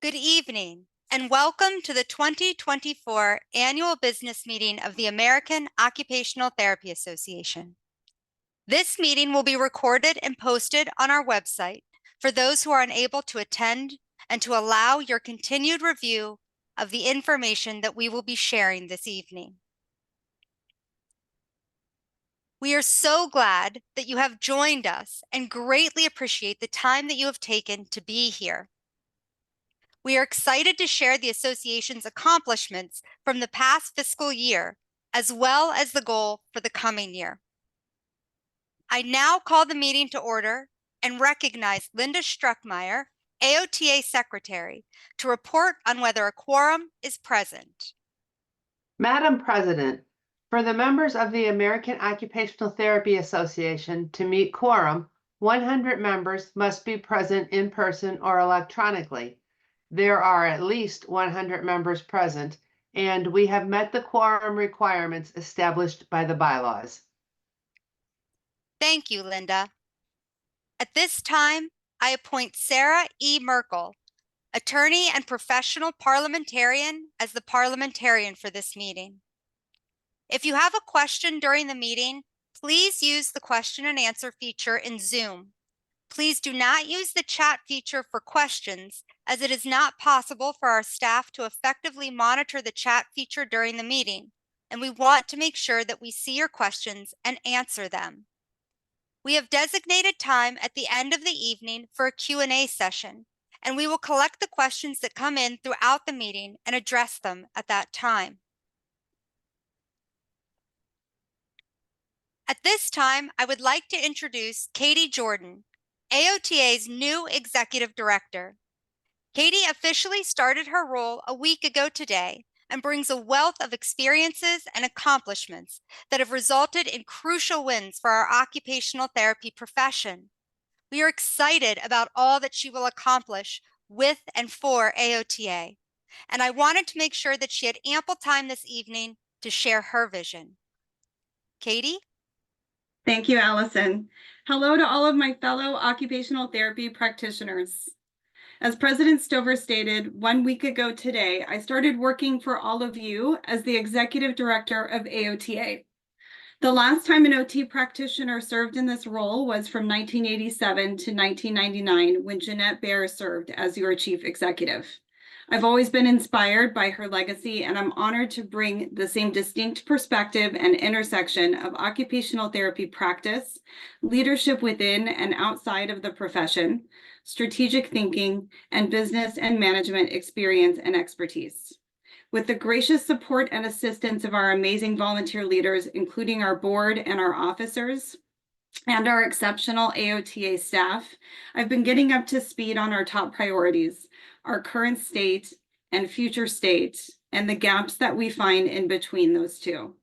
Good evening, and welcome to the 2024 Annual Business Meeting of the American Occupational Therapy Association. This meeting will be recorded and posted on our website for those who are unable to attend and to allow your continued review of the information that we will be sharing this evening. We are so glad that you have joined us and greatly appreciate the time that you have taken to be here. We are excited to share the association's accomplishments from the past fiscal year, as well as the goal for the coming year. I now call the meeting to order and recognize Linda Struckmeyer, AOTA Secretary, to report on whether a quorum is present. Madam President, for the members of the American Occupational Therapy Association to meet quorum, 100 members must be present in person or electronically. There are at least 100 members present, and we have met the quorum requirements established by the bylaws. Thank you, Linda. At this time, I appoint Sarah E. Merkel, attorney and professional parliamentarian, as the parliamentarian for this meeting. If you have a question during the meeting, please use the question and answer feature in Zoom. Please do not use the chat feature for questions, as it is not possible for our staff to effectively monitor the chat feature during the meeting, and we want to make sure that we see your questions and answer them. We have designated time at the end of the evening for a Q&A session, and we will collect the questions that come in throughout the meeting and address them at that time. At this time, I would like to introduce Katie Jordan, AOTA's new Executive Director. Katie officially started her role a week ago today and brings a wealth of experiences and accomplishments that have resulted in crucial wins for our occupational therapy profession. We are excited about all that she will accomplish with and for AOTA, and I wanted to make sure that she had ample time this evening to share her vision. Katie? Thank you, Allison. Hello to all of my fellow occupational therapy practitioners. As President Stover stated, 1 week ago today, I started working for all of you as the Executive Director of AOTA. The last time an OT practitioner served in this role was from 1987 to 1999, when Jeanette Baer served as your Chief Executive. I've always been inspired by her legacy, and I'm honored to bring the same distinct perspective and intersection of occupational therapy practice, leadership within and outside of the profession, strategic thinking, and business and management experience and expertise. With the gracious support and assistance of our amazing volunteer leaders, including our board and our officers, and our exceptional AOTA staff, I've been getting up to speed on our top priorities, our current state and future state, and the gaps that we find in between those two.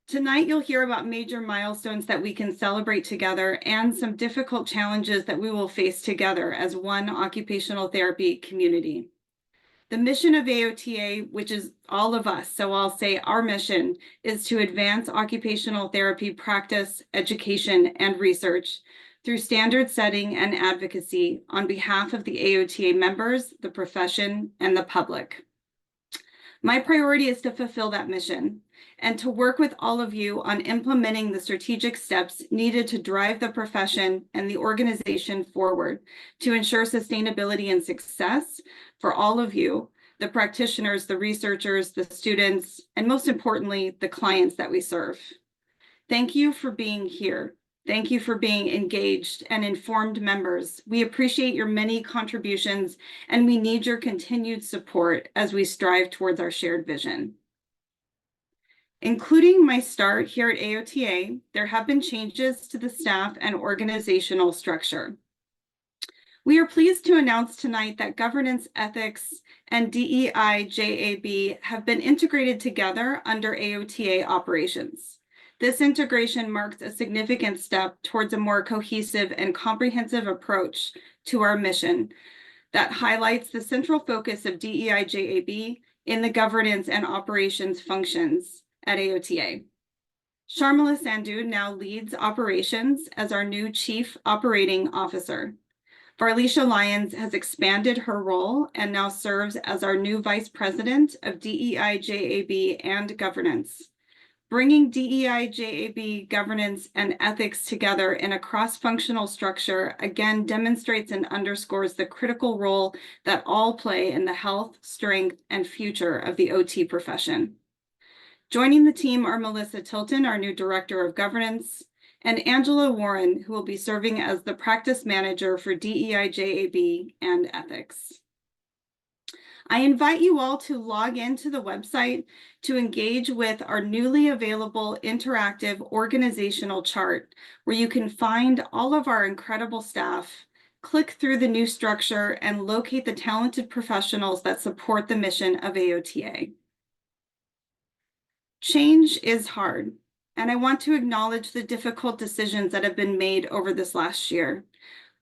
Tonight, you'll hear about major milestones that we can celebrate together and some difficult challenges that we will face together as one occupational therapy community. The mission of AOTA, which is all of us, so I'll say our mission, is to advance occupational therapy practice, education, and research through standard setting and advocacy on behalf of the AOTA members, the profession, and the public. My priority is to fulfill that mission and to work with all of you on implementing the strategic steps needed to drive the profession and the organization forward to ensure sustainability and success for all of you, the practitioners, the researchers, the students, and most importantly, the clients that we serve. Thank you for being here. Thank you for being engaged and informed members. We appreciate your many contributions, and we need your continued support as we strive towards our shared vision. Including my start here at AOTA, there have been changes to the staff and organizational structure. We are pleased to announce tonight that governance, ethics, and DEI-JAB have been integrated together under AOTA operations. This integration marks a significant step towards a more cohesive and comprehensive approach to our mission that highlights the central focus of DEI-JAB in the governance and operations functions at AOTA. Sharmila Sandhu now leads operations as our new Chief Operating Officer. Varlisha Lyons has expanded her role and now serves as our new Vice President of DEI JAB and Governance. Bringing DEI JAB governance and ethics together in a cross-functional structure again demonstrates and underscores the critical role that all play in the health, strength, and future of the OT profession. Joining the team are Melissa Tilton, our new Director of Governance, and Angela Warren, who will be serving as the Practice Manager for DEI JAB and Ethics. I invite you all to log into the website to engage with our newly available interactive organizational chart, where you can find all of our incredible staff, click through the new structure, and locate the talented professionals that support the mission of AOTA. Change is hard, and I want to acknowledge the difficult decisions that have been made over this last year.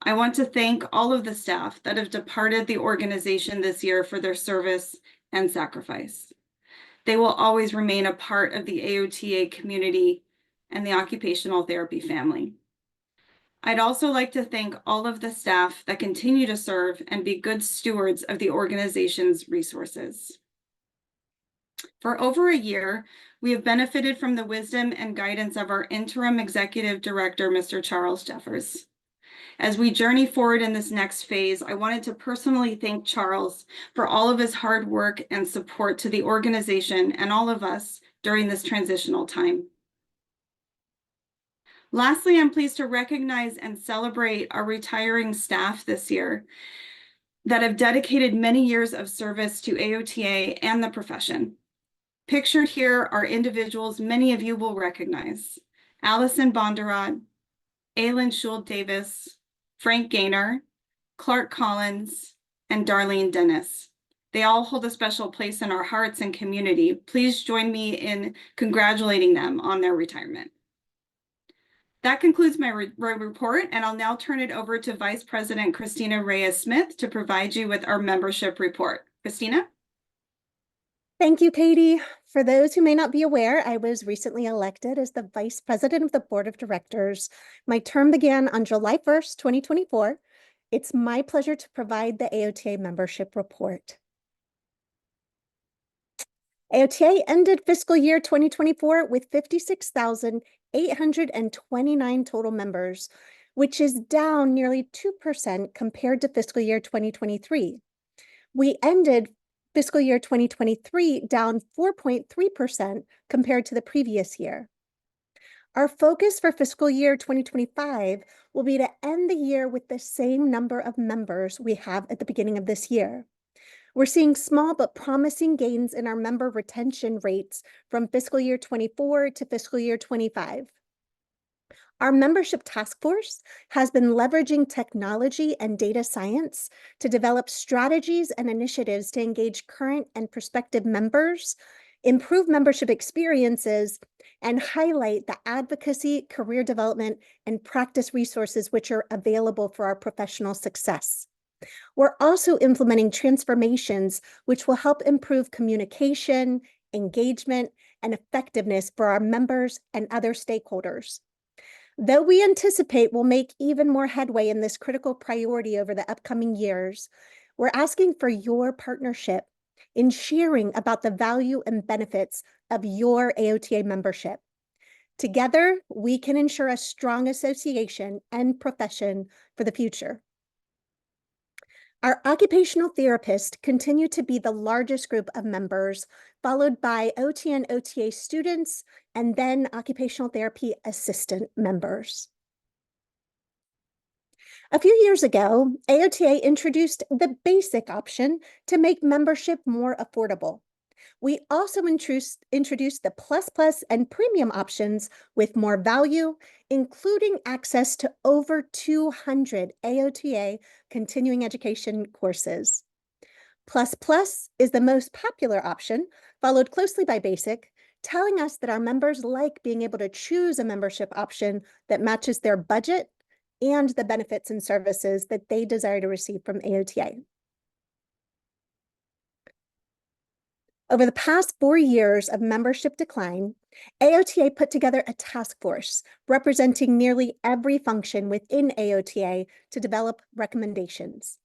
I want to thank all of the staff that have departed the organization this year for their service and sacrifice. They will always remain a part of the AOTA community and the occupational therapy family. I'd also like to thank all of the staff that continue to serve and be good stewards of the organization's resources. For over a year, we have benefited from the wisdom and guidance of our interim executive director, Mr. Charles Jeffers. As we journey forward in this next phase, I wanted to personally thank Charles for all of his hard work and support to the organization and all of us during this transitional time. Lastly, I'm pleased to recognize and celebrate our retiring staff this year that have dedicated many years of service to AOTA and the profession. Pictured here are individuals many of you will recognize: Allison Bondurant, Aylin Schuld-Davis, Frank Gaynor, Clark Collins, and Darlene Dennis. They all hold a special place in our hearts and community. Please join me in congratulating them on their retirement. That concludes my report, and I'll now turn it over to Vice President Christina Reyes-Smith to provide you with our membership report. Christina? Thank you, Katie. For those who may not be aware, I was recently elected as the Vice President of the Board of Directors. My term began on July 1st, 2024. It's my pleasure to provide the AOTA membership report. AOTA ended fiscal year 2024 with 56,829 total members, which is down nearly 2% compared to fiscal year 2023. We ended fiscal year 2023 down 4.3% compared to the previous year. Our focus for fiscal year 2025 will be to end the year with the same number of members we have at the beginning of this year. We're seeing small but promising gains in our member retention rates from fiscal year 24 to fiscal year 25. Our membership task force has been leveraging technology and data science to develop strategies and initiatives to engage current and prospective members, improve membership experiences, and highlight the advocacy, career development, and practice resources which are available for our professional success. We're also implementing transformations which will help improve communication, engagement, and effectiveness for our members and other stakeholders. Though we anticipate we'll make even more headway in this critical priority over the upcoming years, we're asking for your partnership in sharing about the value and benefits of your AOTA membership. Together, we can ensure a strong association and profession for the future. Our occupational therapists continue to be the largest group of members, followed by OT and OTA students, and then occupational therapy assistant members. A few years ago, AOTA introduced the basic option to make membership more affordable. We also introduced the Plus Plus and Premium options with more value, including access to over 200 AOTA continuing education courses. Plus Plus is the most popular option, followed closely by Basic, telling us that our members like being able to choose a membership option that matches their budget and the benefits and services that they desire to receive from AOTA. Over the past 4 years of membership decline, AOTA put together a task force representing nearly every function within AOTA to develop recommendations.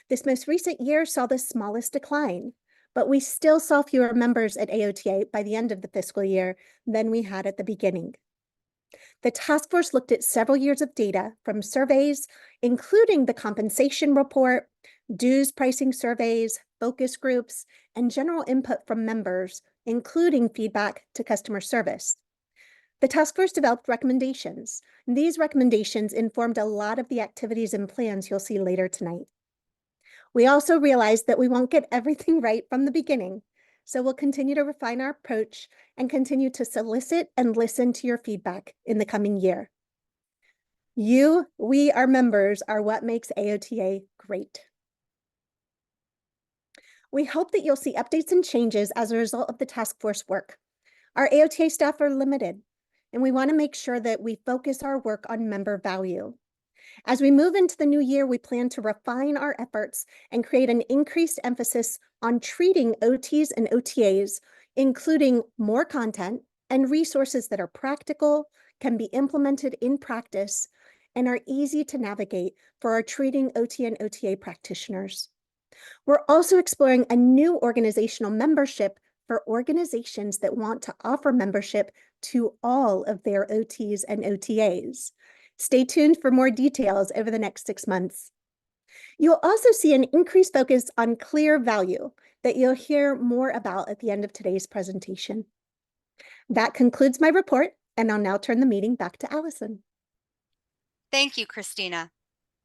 This most recent year saw the smallest decline, but we still saw fewer members at AOTA by the end of the fiscal year than we had at the beginning. The task force looked at several years of data from surveys, including the compensation report, dues pricing surveys, focus groups, and general input from members, including feedback to customer service. The task force developed recommendations. These recommendations informed a lot of the activities and plans you'll see later tonight. We also realized that we won't get everything right from the beginning, so we'll continue to refine our approach and continue to solicit and listen to your feedback in the coming year. We, our members, are what makes AOTA great. We hope that you'll see updates and changes as a result of the task force work. Our AOTA staff are limited, and we want to make sure that we focus our work on member value. As we move into the new year, we plan to refine our efforts and create an increased emphasis on treating OTs and OTAs, including more content and resources that are practical, can be implemented in practice, and are easy to navigate for our treating OT and OTA practitioners. We're also exploring a new organizational membership for organizations that want to offer membership to all of their OTs and OTAs. Stay tuned for more details over the next 6 months. You'll also see an increased focus on clear value that you'll hear more about at the end of today's presentation. That concludes my report, and I'll now turn the meeting back to Allison. Thank you, Christina.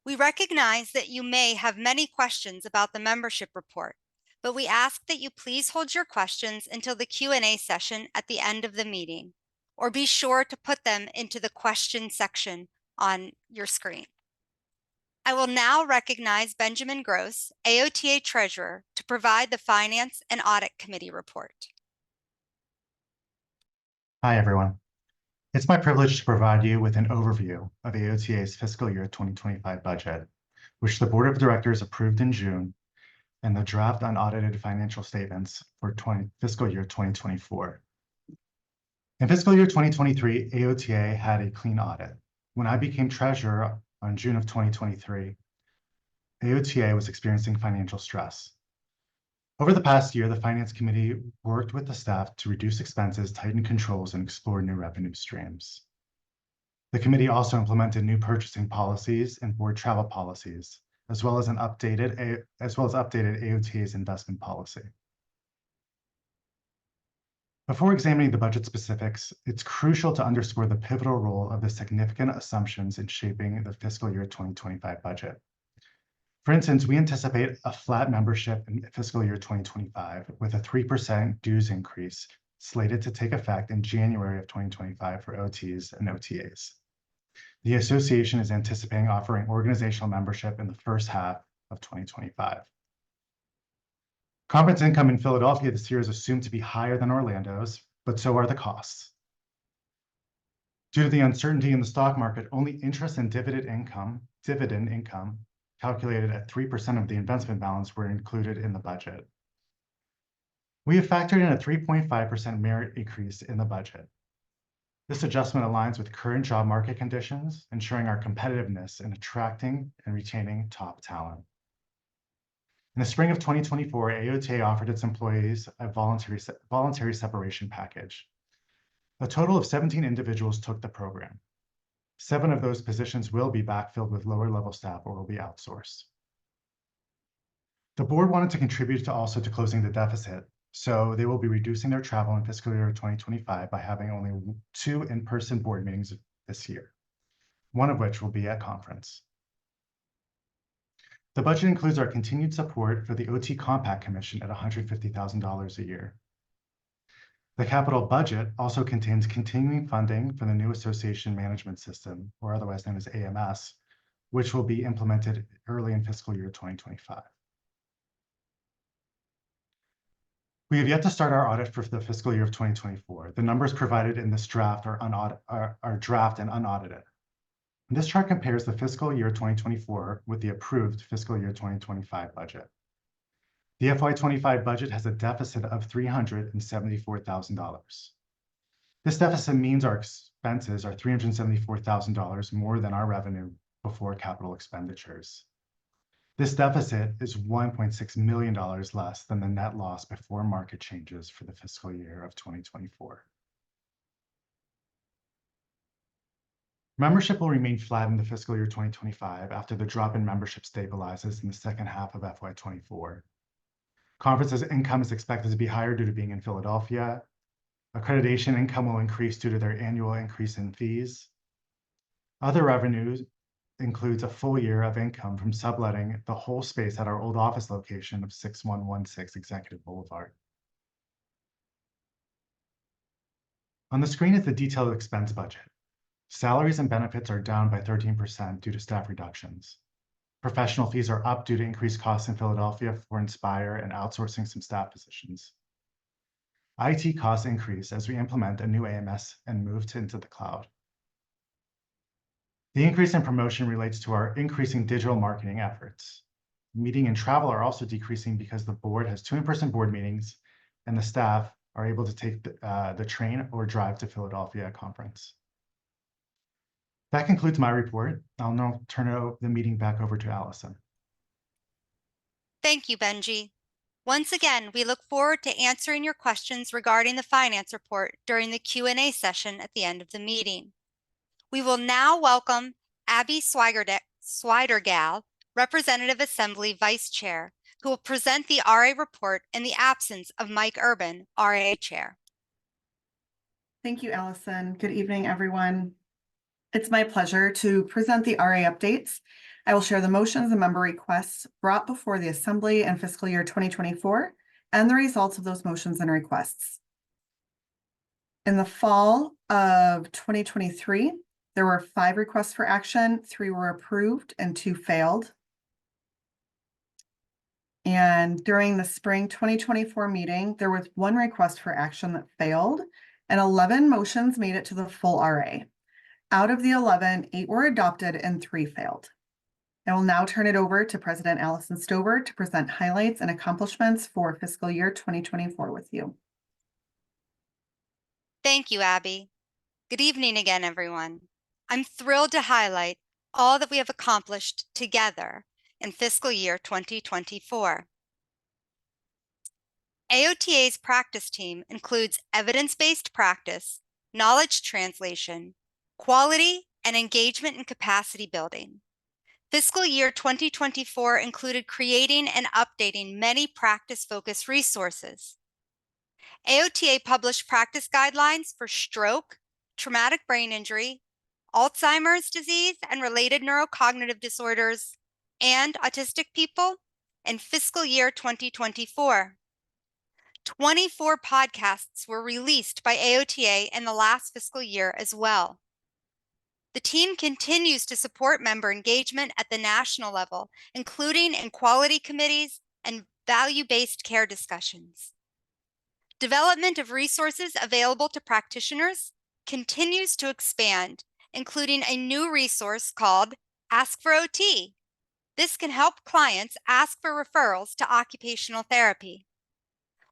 We recognize that you may have many questions about the membership report, but we ask that you please hold your questions until the Q&A session at the end of the meeting, or be sure to put them into the question section on your screen. I will now recognize Benjamin Gross, AOTA Treasurer, to provide the Finance and Audit Committee report. Hi, everyone. It's my privilege to provide you with an overview of AOTA's fiscal year 2025 budget, which the Board of Directors approved in June, and the draft unaudited financial statements for fiscal year 2024. In fiscal year 2023, AOTA had a clean audit. When I became treasurer on June of 2023, AOTA was experiencing financial stress. Over the past year, the Finance Committee worked with the staff to reduce expenses, tighten controls, and explore new revenue streams. The committee also implemented new purchasing policies and board travel policies, as well as updated AOTA's investment policy. Before examining the budget specifics, it's crucial to underscore the pivotal role of the significant assumptions in shaping the fiscal year 2025 budget. For instance, we anticipate a flat membership in fiscal year 2025 with a 3% dues increase slated to take effect in January of 2025 for OTs and OTAs. The association is anticipating offering organizational membership in the first half of 2025. Conference income in Philadelphia this year is assumed to be higher than Orlando's, but so are the costs. Due to the uncertainty in the stock market, only interest and dividend income calculated at 3% of the investment balance were included in the budget. We have factored in a 3.5% merit increase in the budget. This adjustment aligns with current job market conditions, ensuring our competitiveness in attracting and retaining top talent. In the spring of 2024, AOTA offered its employees a voluntary separation package. A total of 17 individuals took the program. 7 of those positions will be backfilled with lower-level staff or will be outsourced. The board wanted to contribute to closing the deficit, so they will be reducing their travel in fiscal year 2025 by having only 2 in-person board meetings this year, one of which will be at conference. The budget includes our continued support for the OT Compact Commission at $150,000 a year. The capital budget also contains continuing funding for the new association management system, or otherwise known as AMS, which will be implemented early in fiscal year 2025. We have yet to start our audit for the fiscal year of 2024. The numbers provided in this draft are draft and unaudited. This chart compares the fiscal year 2024 with the approved fiscal year 2025 budget. The FY25 budget has a deficit of $374,000. This deficit means our expenses are $374,000 more than our revenue before capital expenditures. This deficit is $1.6 million less than the net loss before market changes for the fiscal year of 2024. Membership will remain flat in the fiscal year 2025 after the drop in membership stabilizes in the second half of FY24. Conferences income is expected to be higher due to being in Philadelphia. Accreditation income will increase due to their annual increase in fees. Other revenues includes a full year of income from subletting the whole space at our old office location of 6116 Executive Boulevard. On the screen is the detailed expense budget. Salaries and benefits are down by 13% due to staff reductions. Professional fees are up due to increased costs in Philadelphia for Inspire and outsourcing some staff positions. IT costs increase as we implement a new AMS and move into the cloud. The increase in promotion relates to our increasing digital marketing efforts. Meeting and travel are also decreasing because the board has 2 in-person board meetings and the staff are able to take the train or drive to Philadelphia conference. That concludes my report. I'll now turn the meeting back over to Allison. Thank you, Benji. Once again, we look forward to answering your questions regarding the finance report during the Q&A session at the end of the meeting. We will now welcome Abby Swidergal, Representative Assembly Vice Chair, who will present the RA report in the absence of Mike Urban, RA Chair. Thank you, Allison. Good evening, everyone. It's my pleasure to present the RA updates. I will share the motions and member requests brought before the Assembly in fiscal year 2024 and the results of those motions and requests. In the fall of 2023, there were 5 requests for action, 3 were approved and 2 failed. And during the spring 2024 meeting, there was 1 request for action that failed and 11 motions made it to the full RA. Out of the 11, 8 were adopted and 3 failed. I will now turn it over to President Allison Stover to present highlights and accomplishments for fiscal year 2024 with you. Thank you, Abby. Good evening again, everyone. I'm thrilled to highlight all that we have accomplished together in fiscal year 2024. AOTA's practice team includes evidence-based practice, knowledge translation, quality, and engagement and capacity building. Fiscal year 2024 included creating and updating many practice-focused resources. AOTA published practice guidelines for stroke, traumatic brain injury, Alzheimer's disease and related neurocognitive disorders, and autistic people in fiscal year 2024. 24 podcasts were released by AOTA in the last fiscal year as well. The team continues to support member engagement at the national level, including in quality committees and value-based care discussions. Development of resources available to practitioners continues to expand, including a new resource called Ask for OT. This can help clients ask for referrals to occupational therapy.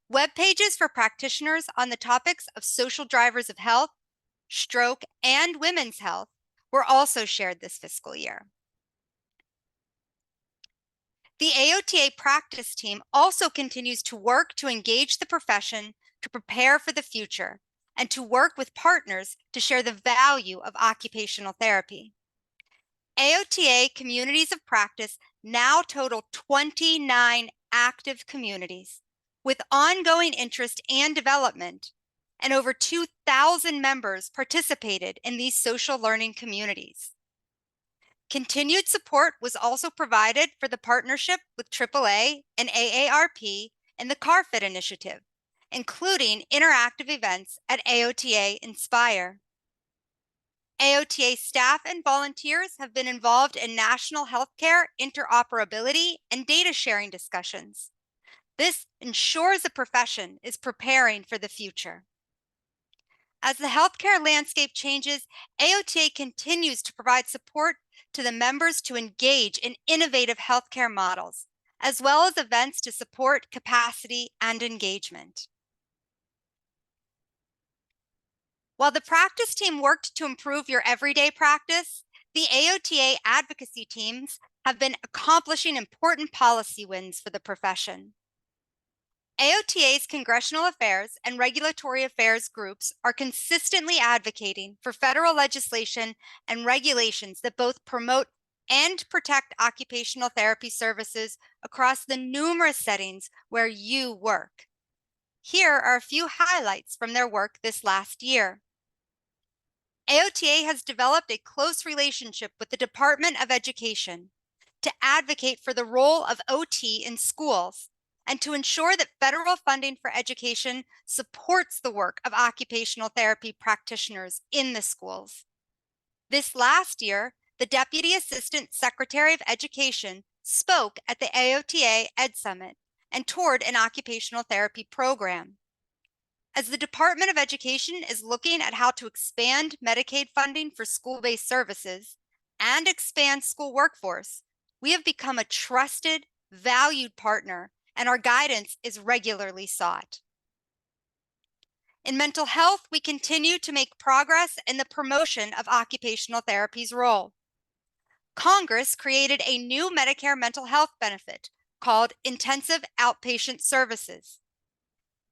Web pages for practitioners on the topics of social drivers of health, stroke, and women's health were also shared this fiscal year. The AOTA practice team also continues to work to engage the profession to prepare for the future and to work with partners to share the value of occupational therapy. AOTA communities of practice now total 29 active communities with ongoing interest and development, and over 2,000 members participated in these social learning communities. Continued support was also provided for the partnership with AAA and AARP in the CarFit initiative, including interactive events at AOTA Inspire. AOTA staff and volunteers have been involved in national healthcare interoperability and data sharing discussions. This ensures the profession is preparing for the future. As the healthcare landscape changes, AOTA continues to provide support to the members to engage in innovative healthcare models, as well as events to support capacity and engagement. While the practice team worked to improve your everyday practice, the AOTA advocacy teams have been accomplishing important policy wins for the profession. AOTA's congressional affairs and regulatory affairs groups are consistently advocating for federal legislation and regulations that both promote and protect occupational therapy services across the numerous settings where you work. Here are a few highlights from their work this last year. AOTA has developed a close relationship with the Department of Education to advocate for the role of OT in schools and to ensure that federal funding for education supports the work of occupational therapy practitioners in the schools. This last year, the Deputy Assistant Secretary of Education spoke at the AOTA Ed Summit and toured an occupational therapy program. As the Department of Education is looking at how to expand Medicaid funding for school-based services and expand school workforce, we have become a trusted, valued partner, and our guidance is regularly sought. In mental health, we continue to make progress in the promotion of occupational therapy's role. Congress created a new Medicare mental health benefit called Intensive Outpatient Services.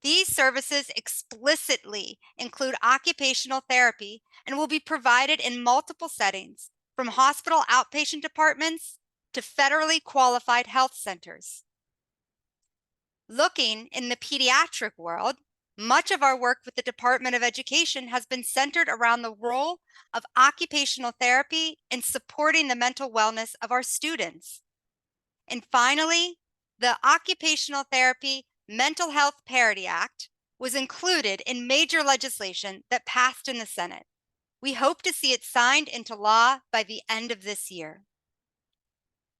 These services explicitly include occupational therapy and will be provided in multiple settings, from hospital outpatient departments to federally qualified health centers. Looking in the pediatric world, much of our work with the Department of Education has been centered around the role of occupational therapy in supporting the mental wellness of our students. And finally, the Occupational Therapy Mental Health Parity Act was included in major legislation that passed in the Senate. We hope to see it signed into law by the end of this year.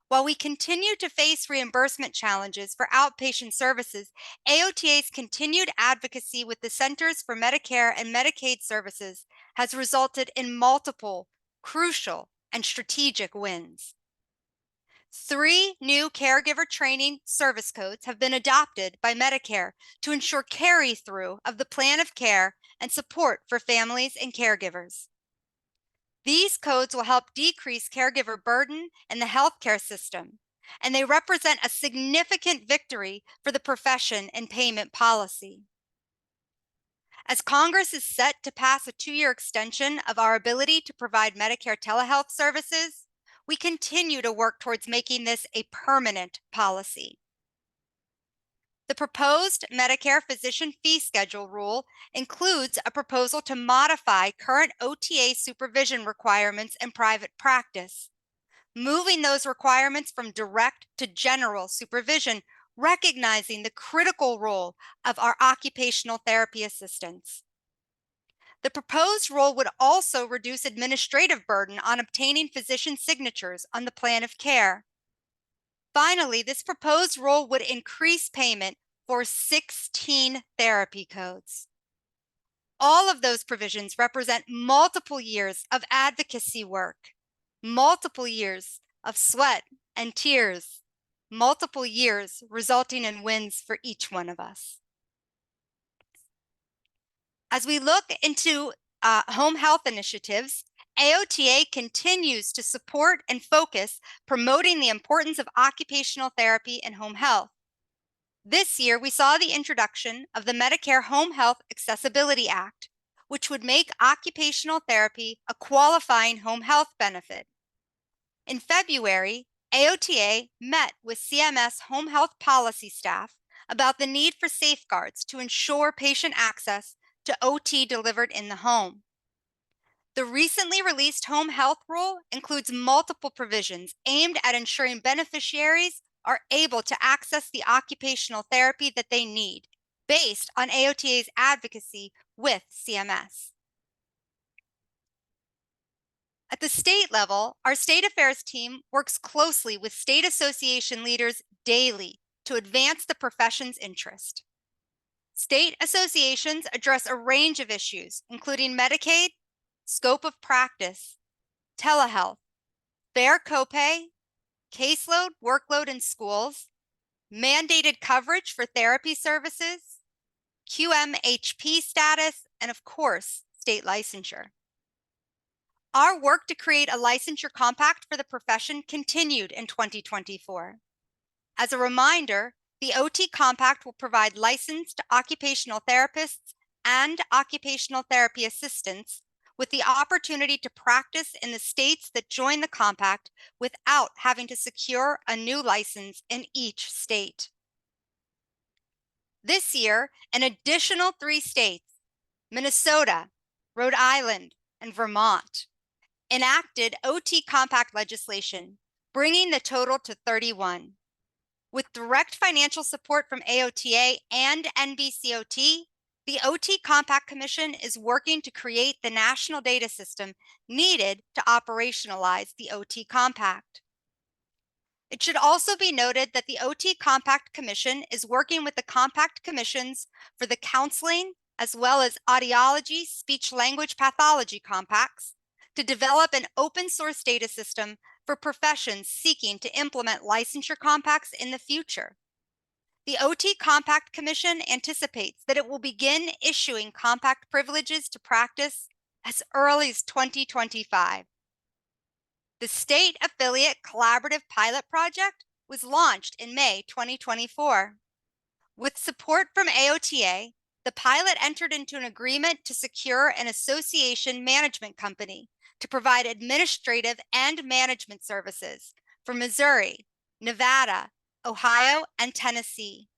While we continue to face reimbursement challenges for outpatient services, AOTA's continued advocacy with the Centers for Medicare and Medicaid Services has resulted in multiple crucial and strategic wins. 3 new caregiver training service codes have been adopted by Medicare to ensure carry-through of the plan of care and support for families and caregivers. These codes will help decrease caregiver burden in the healthcare system, and they represent a significant victory for the profession and payment policy. As Congress is set to pass a 2-year extension of our ability to provide Medicare telehealth services, we continue to work towards making this a permanent policy. The proposed Medicare physician fee schedule rule includes a proposal to modify current OTA supervision requirements in private practice, moving those requirements from direct to general supervision, recognizing the critical role of our occupational therapy assistants. The proposed rule would also reduce administrative burden on obtaining physician signatures on the plan of care. Finally, this proposed rule would increase payment for 16 therapy codes. All of those provisions represent multiple years of advocacy work, multiple years of sweat and tears, multiple years resulting in wins for each one of us. As we look into home health initiatives, AOTA continues to support and focus promoting the importance of occupational therapy and home health. This year, we saw the introduction of the Medicare Home Health Accessibility Act, which would make occupational therapy a qualifying home health benefit. In February, AOTA met with CMS home health policy staff about the need for safeguards to ensure patient access to OT delivered in the home. The recently released home health rule includes multiple provisions aimed at ensuring beneficiaries are able to access the occupational therapy that they need, based on AOTA's advocacy with CMS. At the state level, our state affairs team works closely with state association leaders daily to advance the profession's interest. State associations address a range of issues, including Medicaid, scope of practice, telehealth, fair copay, caseload, workload in schools, mandated coverage for therapy services, QMHP status, and of course, state licensure. Our work to create a licensure compact for the profession continued in 2024. As a reminder, the OT compact will provide licensed occupational therapists and occupational therapy assistants with the opportunity to practice in the states that join the compact without having to secure a new license in each state. This year, an additional 3 states, Minnesota, Rhode Island, and Vermont, enacted OT compact legislation, bringing the total to 31. With direct financial support from AOTA and NBCOT, the OT Compact Commission is working to create the national data system needed to operationalize the OT Compact. It should also be noted that the OT Compact Commission is working with the Compact Commissions for the counseling as well as audiology, speech-language pathology compacts to develop an open source data system for professions seeking to implement licensure compacts in the future. The OT Compact Commission anticipates that it will begin issuing compact privileges to practice as early as 2025. The State Affiliate Collaborative Pilot Project was launched in May 2024. With support from AOTA, the pilot entered into an agreement to secure an association management company to provide administrative and management services for Missouri, Nevada, Ohio, and Tennessee.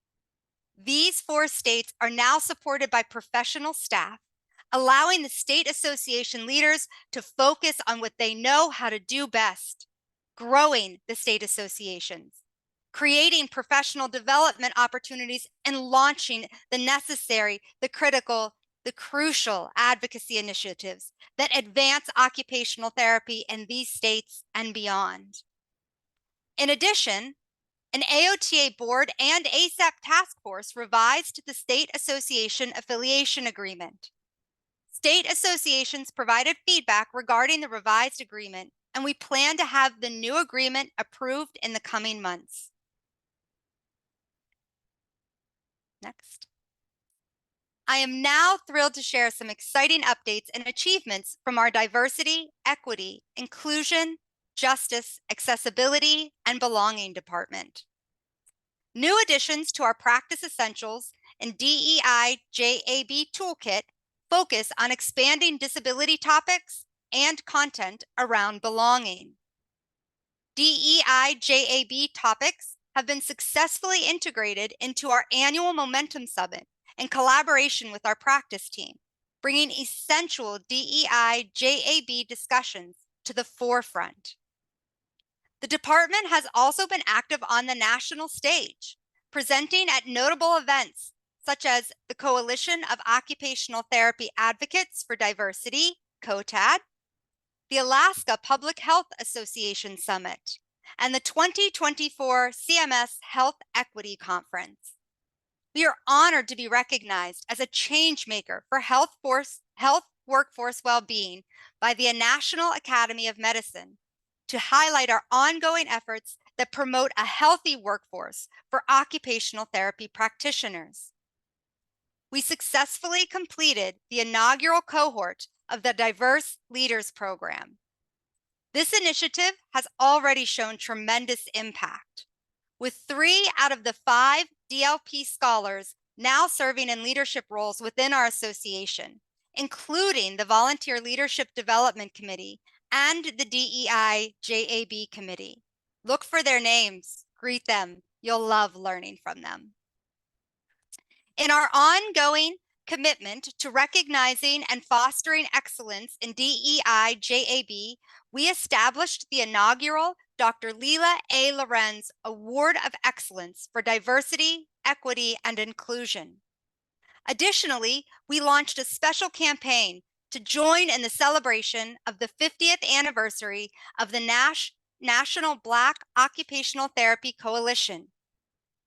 These 4 states are now supported by professional staff, allowing the state association leaders to focus on what they know how to do best, growing the state associations, creating professional development opportunities, and launching the necessary, the critical, the crucial advocacy initiatives that advance occupational therapy in these states and beyond. In addition, an AOTA board and ASAP task force revised the State Association Affiliation Agreement. State associations provided feedback regarding the revised agreement, and we plan to have the new agreement approved in the coming months. Next. I am now thrilled to share some exciting updates and achievements from our diversity, equity, inclusion, justice, accessibility, and belonging department. New additions to our Practice Essentials and DEI JAB Toolkit focus on expanding disability topics and content around belonging. DEI JAB topics have been successfully integrated into our annual Momentum Summit in collaboration with our practice team, bringing essential DEI JAB discussions to the forefront. The department has also been active on the national stage, presenting at notable events such as the Coalition of Occupational Therapy Advocates for Diversity, COTAD, the Alaska Public Health Association Summit, and the 2024 CMS Health Equity Conference. We are honored to be recognized as a change maker for health workforce well-being by the National Academy of Medicine to highlight our ongoing efforts that promote a healthy workforce for occupational therapy practitioners. We successfully completed the inaugural cohort of the Diverse Leaders Program. This initiative has already shown tremendous impact, with 3 out of the 5 DLP scholars now serving in leadership roles within our association, including the Volunteer Leadership Development Committee and the DEI JAB Committee. Look for their names, greet them. You'll love learning from them. In our ongoing commitment to recognizing and fostering excellence in DEI JAB, we established the inaugural Dr. Leila A. Lorenz Award of Excellence for Diversity, Equity, and Inclusion. Additionally, we launched a special campaign to join in the celebration of the 50th anniversary of the National Black Occupational Therapy Coalition.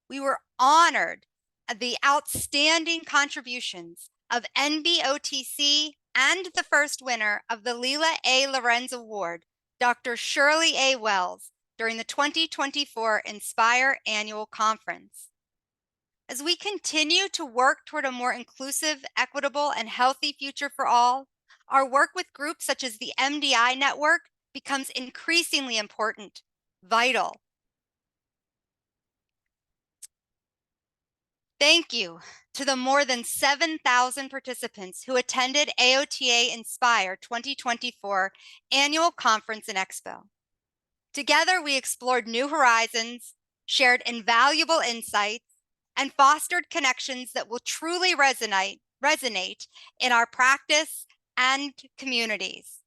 We were honored at the outstanding contributions of NBOTC and the first winner of the Leila A. Lorenz Award, Dr. Shirley A. Wells, during the 2024 Inspire Annual Conference. As we continue to work toward a more inclusive, equitable, and healthy future for all, Our work with groups such as the MDI network becomes increasingly important, vital. Thank you to the more than 7,000 participants who attended AOTA Inspire 2024 Annual Conference and Expo. Together, we explored new horizons, shared invaluable insights, and fostered connections that will truly resonate in our practice and communities.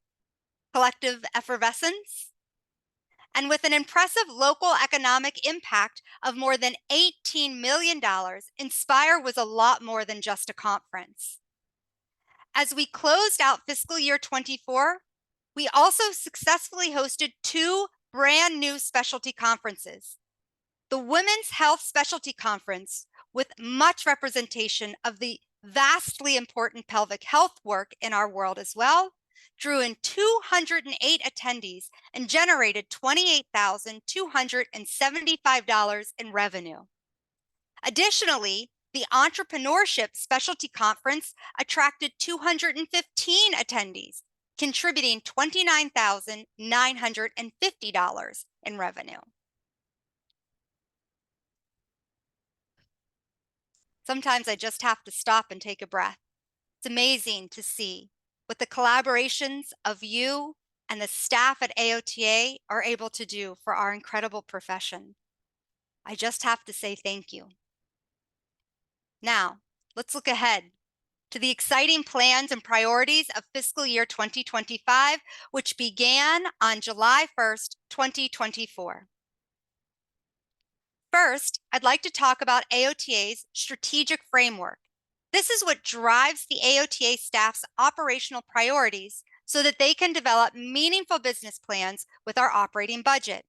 Collective effervescence. And with an impressive local economic impact of more than $18 million, Inspire was a lot more than just a conference. As we closed out fiscal year 24, we also successfully hosted 2 brand new specialty conferences. The Women's Health Specialty Conference, with much representation of the vastly important pelvic health work in our world as well, drew in 208 attendees and generated $28,275 in revenue. Additionally, the Entrepreneurship Specialty Conference attracted 215 attendees, contributing $29,950 in revenue. Sometimes I just have to stop and take a breath. It's amazing to see what the collaborations of you and the staff at AOTA are able to do for our incredible profession. I just have to say thank you. Now, let's look ahead to the exciting plans and priorities of fiscal year 2025, which began on July 1st, 2024. First, I'd like to talk about AOTA's strategic framework. This is what drives the AOTA staff's operational priorities so that they can develop meaningful business plans with our operating budget.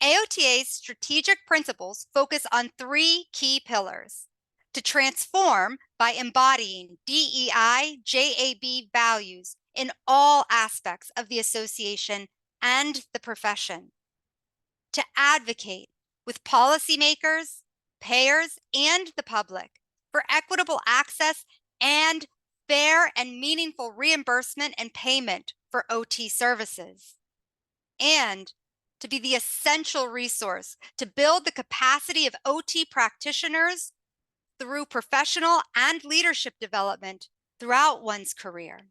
AOTA's strategic principles focus on 3 key pillars: to transform by embodying DEI, JAB values in all aspects of the association and the profession, to advocate with policymakers, payers, and the public for equitable access and fair and meaningful reimbursement and payment for OT services, and to be the essential resource to build the capacity of OT practitioners through professional and leadership development throughout one's career.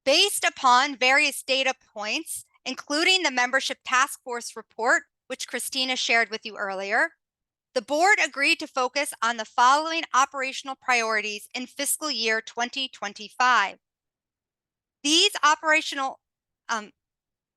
Based upon various data points, including the Membership Task Force report, which Christina shared with you earlier, the board agreed to focus on the following operational priorities in fiscal year 2025. These operational,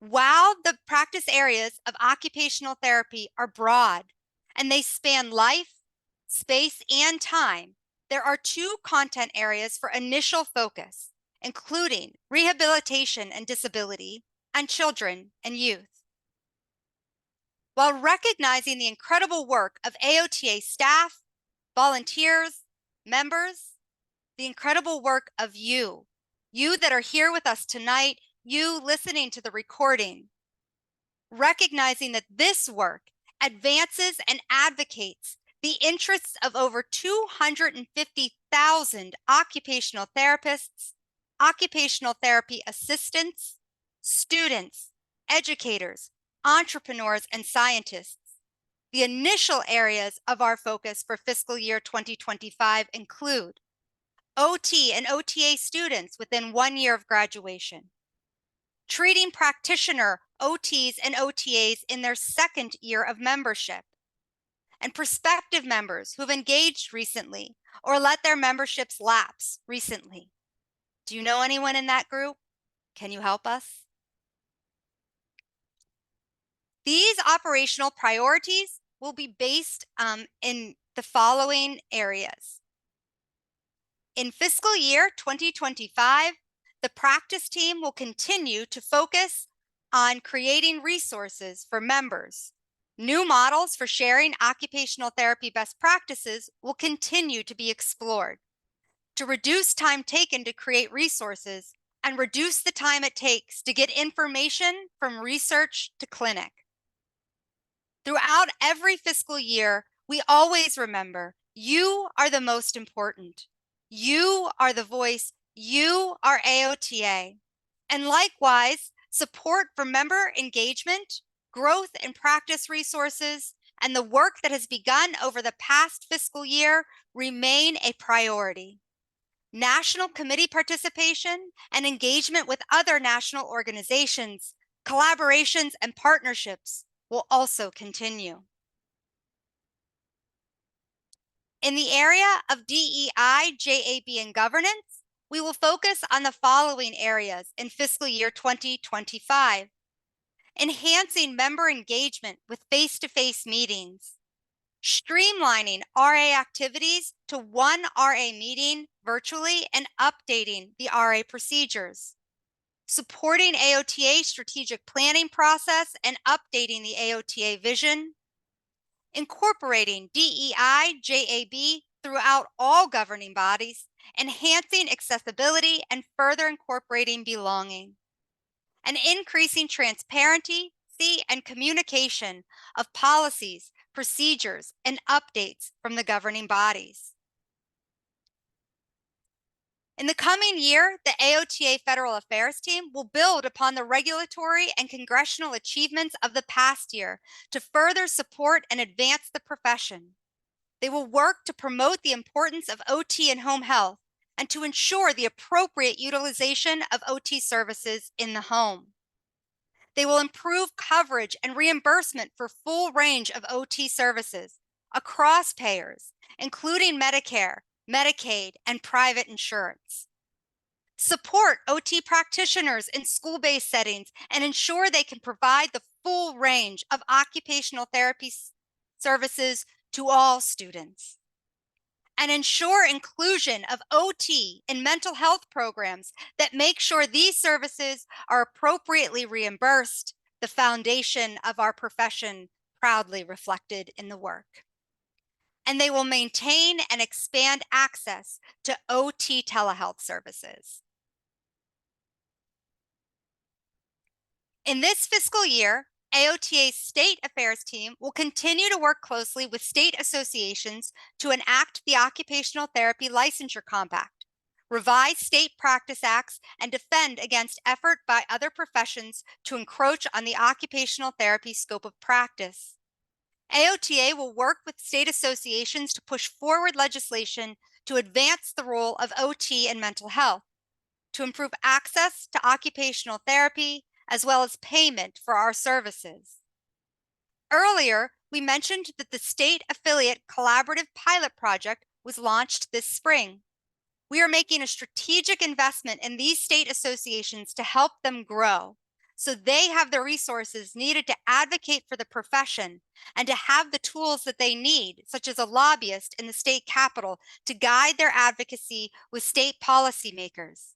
while the practice areas of occupational therapy are broad and they span life, space, and time, there are 2 content areas for initial focus, including rehabilitation and disability, and children and youth. While recognizing the incredible work of AOTA staff, volunteers, members, the incredible work of you that are here with us tonight, you listening to the recording, recognizing that this work advances and advocates the interests of over 250,000 occupational therapists, occupational therapy assistants, students, educators, entrepreneurs, and scientists. The initial areas of our focus for fiscal year 2025 include OT and OTA students within 1 year of graduation, treating practitioner OTs and OTAs in their 2nd year of membership, and prospective members who've engaged recently or let their memberships lapse recently. Do you know anyone in that group? Can you help us? These operational priorities will be based in the following areas. In fiscal year 2025, the practice team will continue to focus on creating resources for members. New models for sharing occupational therapy best practices will continue to be explored to reduce time taken to create resources and reduce the time it takes to get information from research to clinic. Throughout every fiscal year, we always remember You are the most important. You are the voice. You are AOTA. And likewise, support for member engagement, growth and practice resources, and the work that has begun over the past fiscal year remain a priority. National committee participation and engagement with other national organizations, collaborations, and partnerships will also continue. In the area of DEI, JAB, and governance, we will focus on the following areas in fiscal year 2025. Enhancing member engagement with face-to-face meetings, streamlining RA activities to one RA meeting virtually and updating the RA procedures, supporting AOTA strategic planning process and updating the AOTA vision, incorporating DEI, JAB throughout all governing bodies, enhancing accessibility and further incorporating belonging, and increasing transparency and communication of policies, procedures, and updates from the governing bodies. In the coming year, the AOTA Federal Affairs team will build upon the regulatory and congressional achievements of the past year to further support and advance the profession. They will work to promote the importance of OT in home health and to ensure the appropriate utilization of OT services in the home. They will improve coverage and reimbursement for full range of OT services across payers, including Medicare, Medicaid, and private insurance. Support OT practitioners in school-based settings and ensure they can provide the full range of occupational therapy services to all students. And ensure inclusion of OT in mental health programs that make sure these services are appropriately reimbursed, the foundation of our profession proudly reflected in the work. And they will maintain and expand access to OT telehealth services. In this fiscal year, AOTA's state affairs team will continue to work closely with state associations to enact the Occupational Therapy Licensure Compact, revise state practice acts, and defend against effort by other professions to encroach on the occupational therapy scope of practice. AOTA will work with state associations to push forward legislation to advance the role of OT in mental health, to improve access to occupational therapy, as well as payment for our services. Earlier, we mentioned that the state affiliate collaborative pilot project was launched this spring. We are making a strategic investment in these state associations to help them grow, so they have the resources needed to advocate for the profession and to have the tools that they need, such as a lobbyist in the state capitol, to guide their advocacy with state policymakers.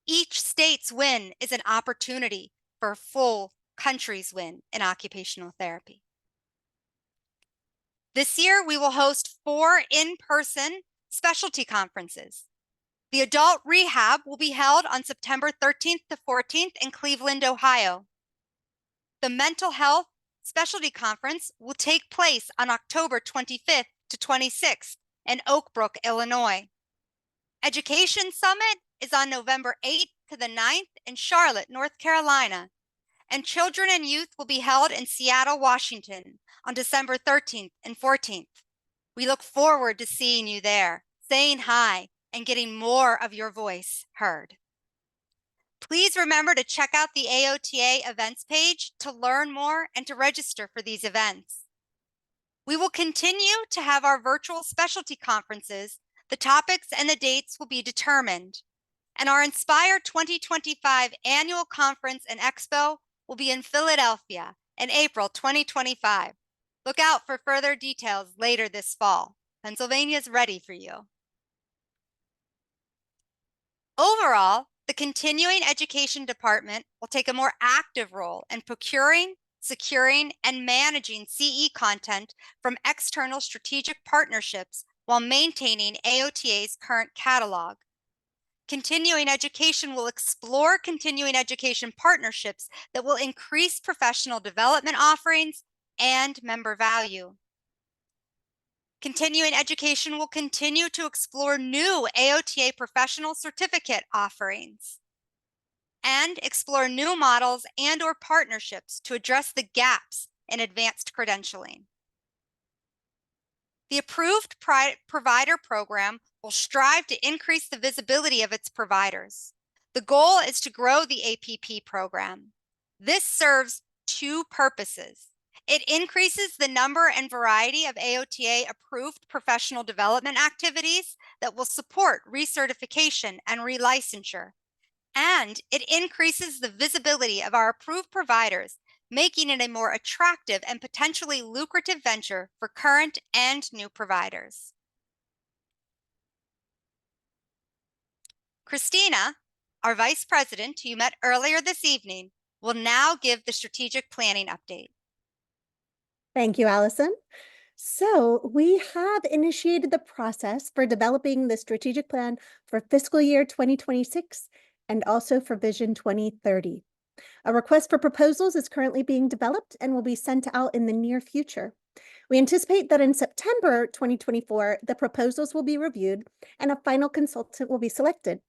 Each state's win is an opportunity for a full country's win in occupational therapy. This year, we will host 4 in-person specialty conferences. The adult rehab will be held on September 13th to 14th in Cleveland, Ohio. The mental health specialty conference will take place on October 25th to 26th in Oak Brook, Illinois. Education Summit is on November 8th to the 9th in Charlotte, North Carolina. And Children and Youth will be held in Seattle, Washington on December 13th and 14th. We look forward to seeing you there, saying hi, and getting more of your voice heard. Please remember to check out the AOTA events page to learn more and to register for these events. We will continue to have our virtual specialty conferences. The topics and the dates will be determined. And our Inspire 2025 annual conference and expo will be in Philadelphia in April 2025. Look out for further details later this fall. Pennsylvania is ready for you. Overall, the Continuing Education Department will take a more active role in procuring, securing, and managing CE content from external strategic partnerships while maintaining AOTA's current catalog. Continuing education will explore continuing education partnerships that will increase professional development offerings and member value. Continuing education will continue to explore new AOTA professional certificate offerings and explore new models and/or partnerships to address the gaps in advanced credentialing. The approved provider program will strive to increase the visibility of its providers. The goal is to grow the APP program. This serves two purposes. It increases the number and variety of AOTA approved professional development activities that will support recertification and relicensure. And it increases the visibility of our approved providers, making it a more attractive and potentially lucrative venture for current and new providers. Christina, our Vice President, who you met earlier this evening, will now give the strategic planning update. Thank you, Allison. So we have initiated the process for developing the strategic plan for fiscal year 2026 and also for Vision 2030. A request for proposals is currently being developed and will be sent out in the near future. We anticipate that in September 2024, the proposals will be reviewed and a final consultant will be selected.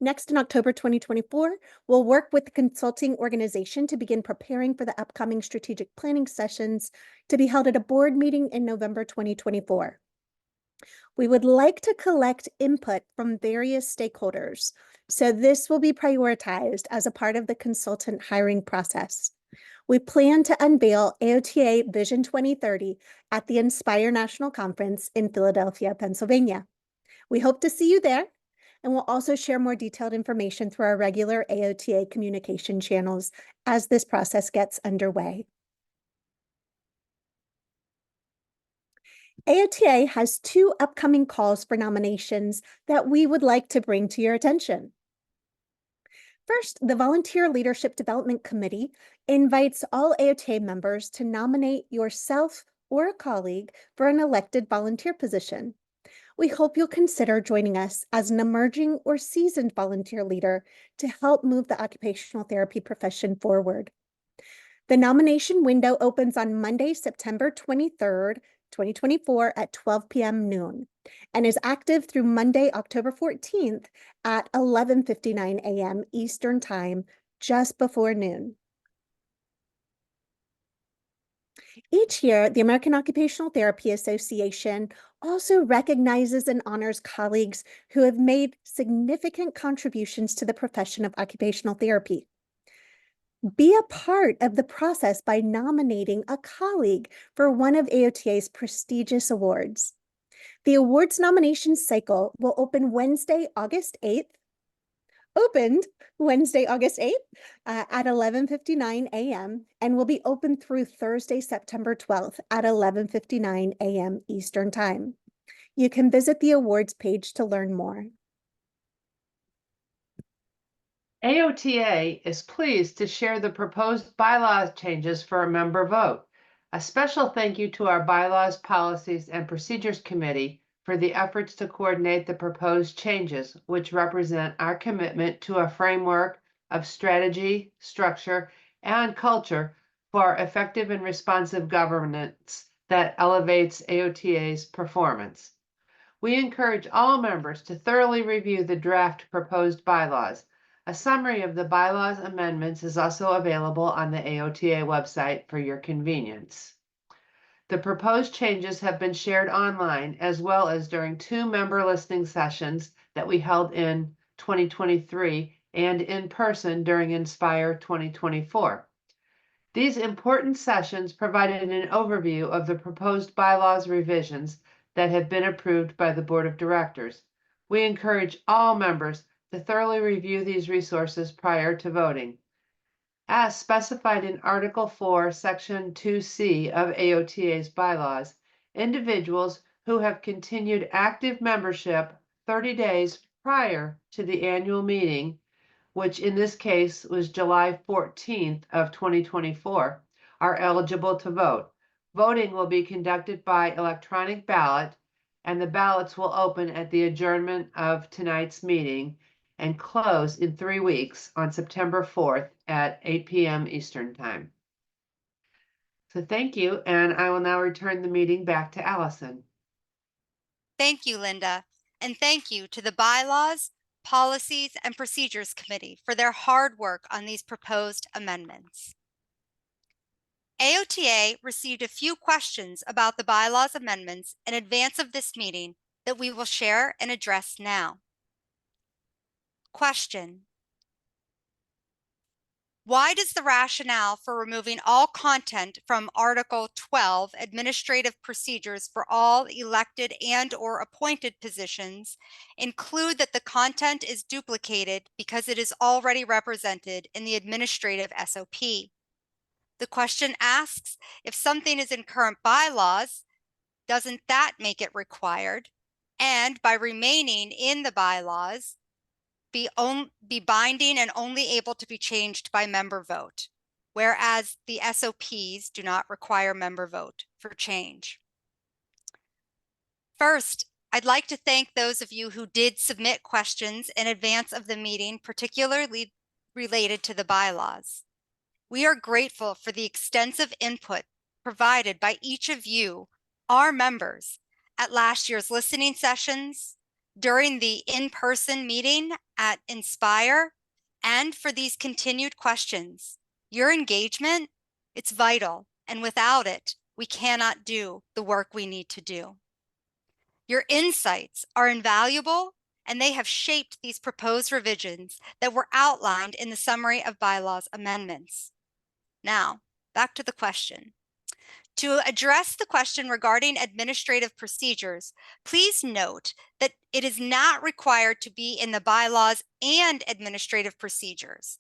Next, in October 2024, we'll work with the consulting organization to begin preparing for the upcoming strategic planning sessions to be held at a board meeting in November 2024. We would like to collect input from various stakeholders, so this will be prioritized as a part of the consultant hiring process. We plan to unveil AOTA Vision 2030 at the Inspire National Conference in Philadelphia, Pennsylvania. We hope to see you there, and we'll also share more detailed information through our regular AOTA communication channels as this process gets underway. AOTA has two upcoming calls for nominations that we would like to bring to your attention. First, the Volunteer Leadership Development Committee invites all AOTA members to nominate yourself or a colleague for an elected volunteer position. We hope you'll consider joining us as an emerging or seasoned volunteer leader to help move the occupational therapy profession forward. The nomination window opens on Monday, September 23rd, 2024 at 12 p.m. noon and is active through Monday, October 14th at 11:59 a.m. Eastern Time, just before noon. Each year, the American Occupational Therapy Association also recognizes and honors colleagues who have made significant contributions to the profession of occupational therapy. Be a part of the process by nominating a colleague for one of AOTA's prestigious awards. The awards nomination cycle will open Wednesday, August 8th, at 11:59 a.m. and will be open through Thursday, September 12th at 11:59 a.m. Eastern Time. You can visit the awards page to learn more. AOTA is pleased to share the proposed bylaws changes for a member vote. A special thank you to our Bylaws, Policies, and Procedures Committee for the efforts to coordinate the proposed changes, which represent our commitment to a framework of strategy, structure, and culture for effective and responsive governance that elevates AOTA's performance. We encourage all members to thoroughly review the draft proposed bylaws. A summary of the bylaws amendments is also available on the AOTA website for your convenience. The proposed changes have been shared online as well as during two member listening sessions that we held in 2023 and in person during Inspire 2024. These important sessions provided an overview of the proposed bylaws revisions that have been approved by the Board of Directors. We encourage all members to thoroughly review these resources prior to voting. As specified in Article 4, Section 2C of AOTA's bylaws, individuals who have continued active membership 30 days prior to the annual meeting, which in this case was July 14th of 2024, are eligible to vote. Voting will be conducted by electronic ballot, and the ballots will open at the adjournment of tonight's meeting and close in 3 weeks on September 4th at 8 p.m. Eastern Time. So thank you, and I will now return the meeting back to Allison. Thank you, Linda, and thank you to the Bylaws, Policies, and Procedures Committee for their hard work on these proposed amendments. AOTA received a few questions about the bylaws amendments in advance of this meeting that we will share and address now. Question: why does the rationale for removing all content from Article 12, Administrative Procedures for all elected and/or appointed positions, include that the content is duplicated because it is already represented in the administrative SOP? The question asks, if something is in current bylaws, doesn't that make it required? And by remaining in the bylaws, be binding and only able to be changed by member vote, whereas the SOPs do not require member vote for change. First, I'd like to thank those of you who did submit questions in advance of the meeting, particularly related to the bylaws. We are grateful for the extensive input provided by each of you, our members, at last year's listening sessions, during the in-person meeting at Inspire, and for these continued questions. Your engagement, it's vital, and without it, we cannot do the work we need to do. Your insights are invaluable, and they have shaped these proposed revisions that were outlined in the summary of bylaws amendments. Now, back to the question. To address the question regarding administrative procedures, please note that it is not required to be in the bylaws and administrative procedures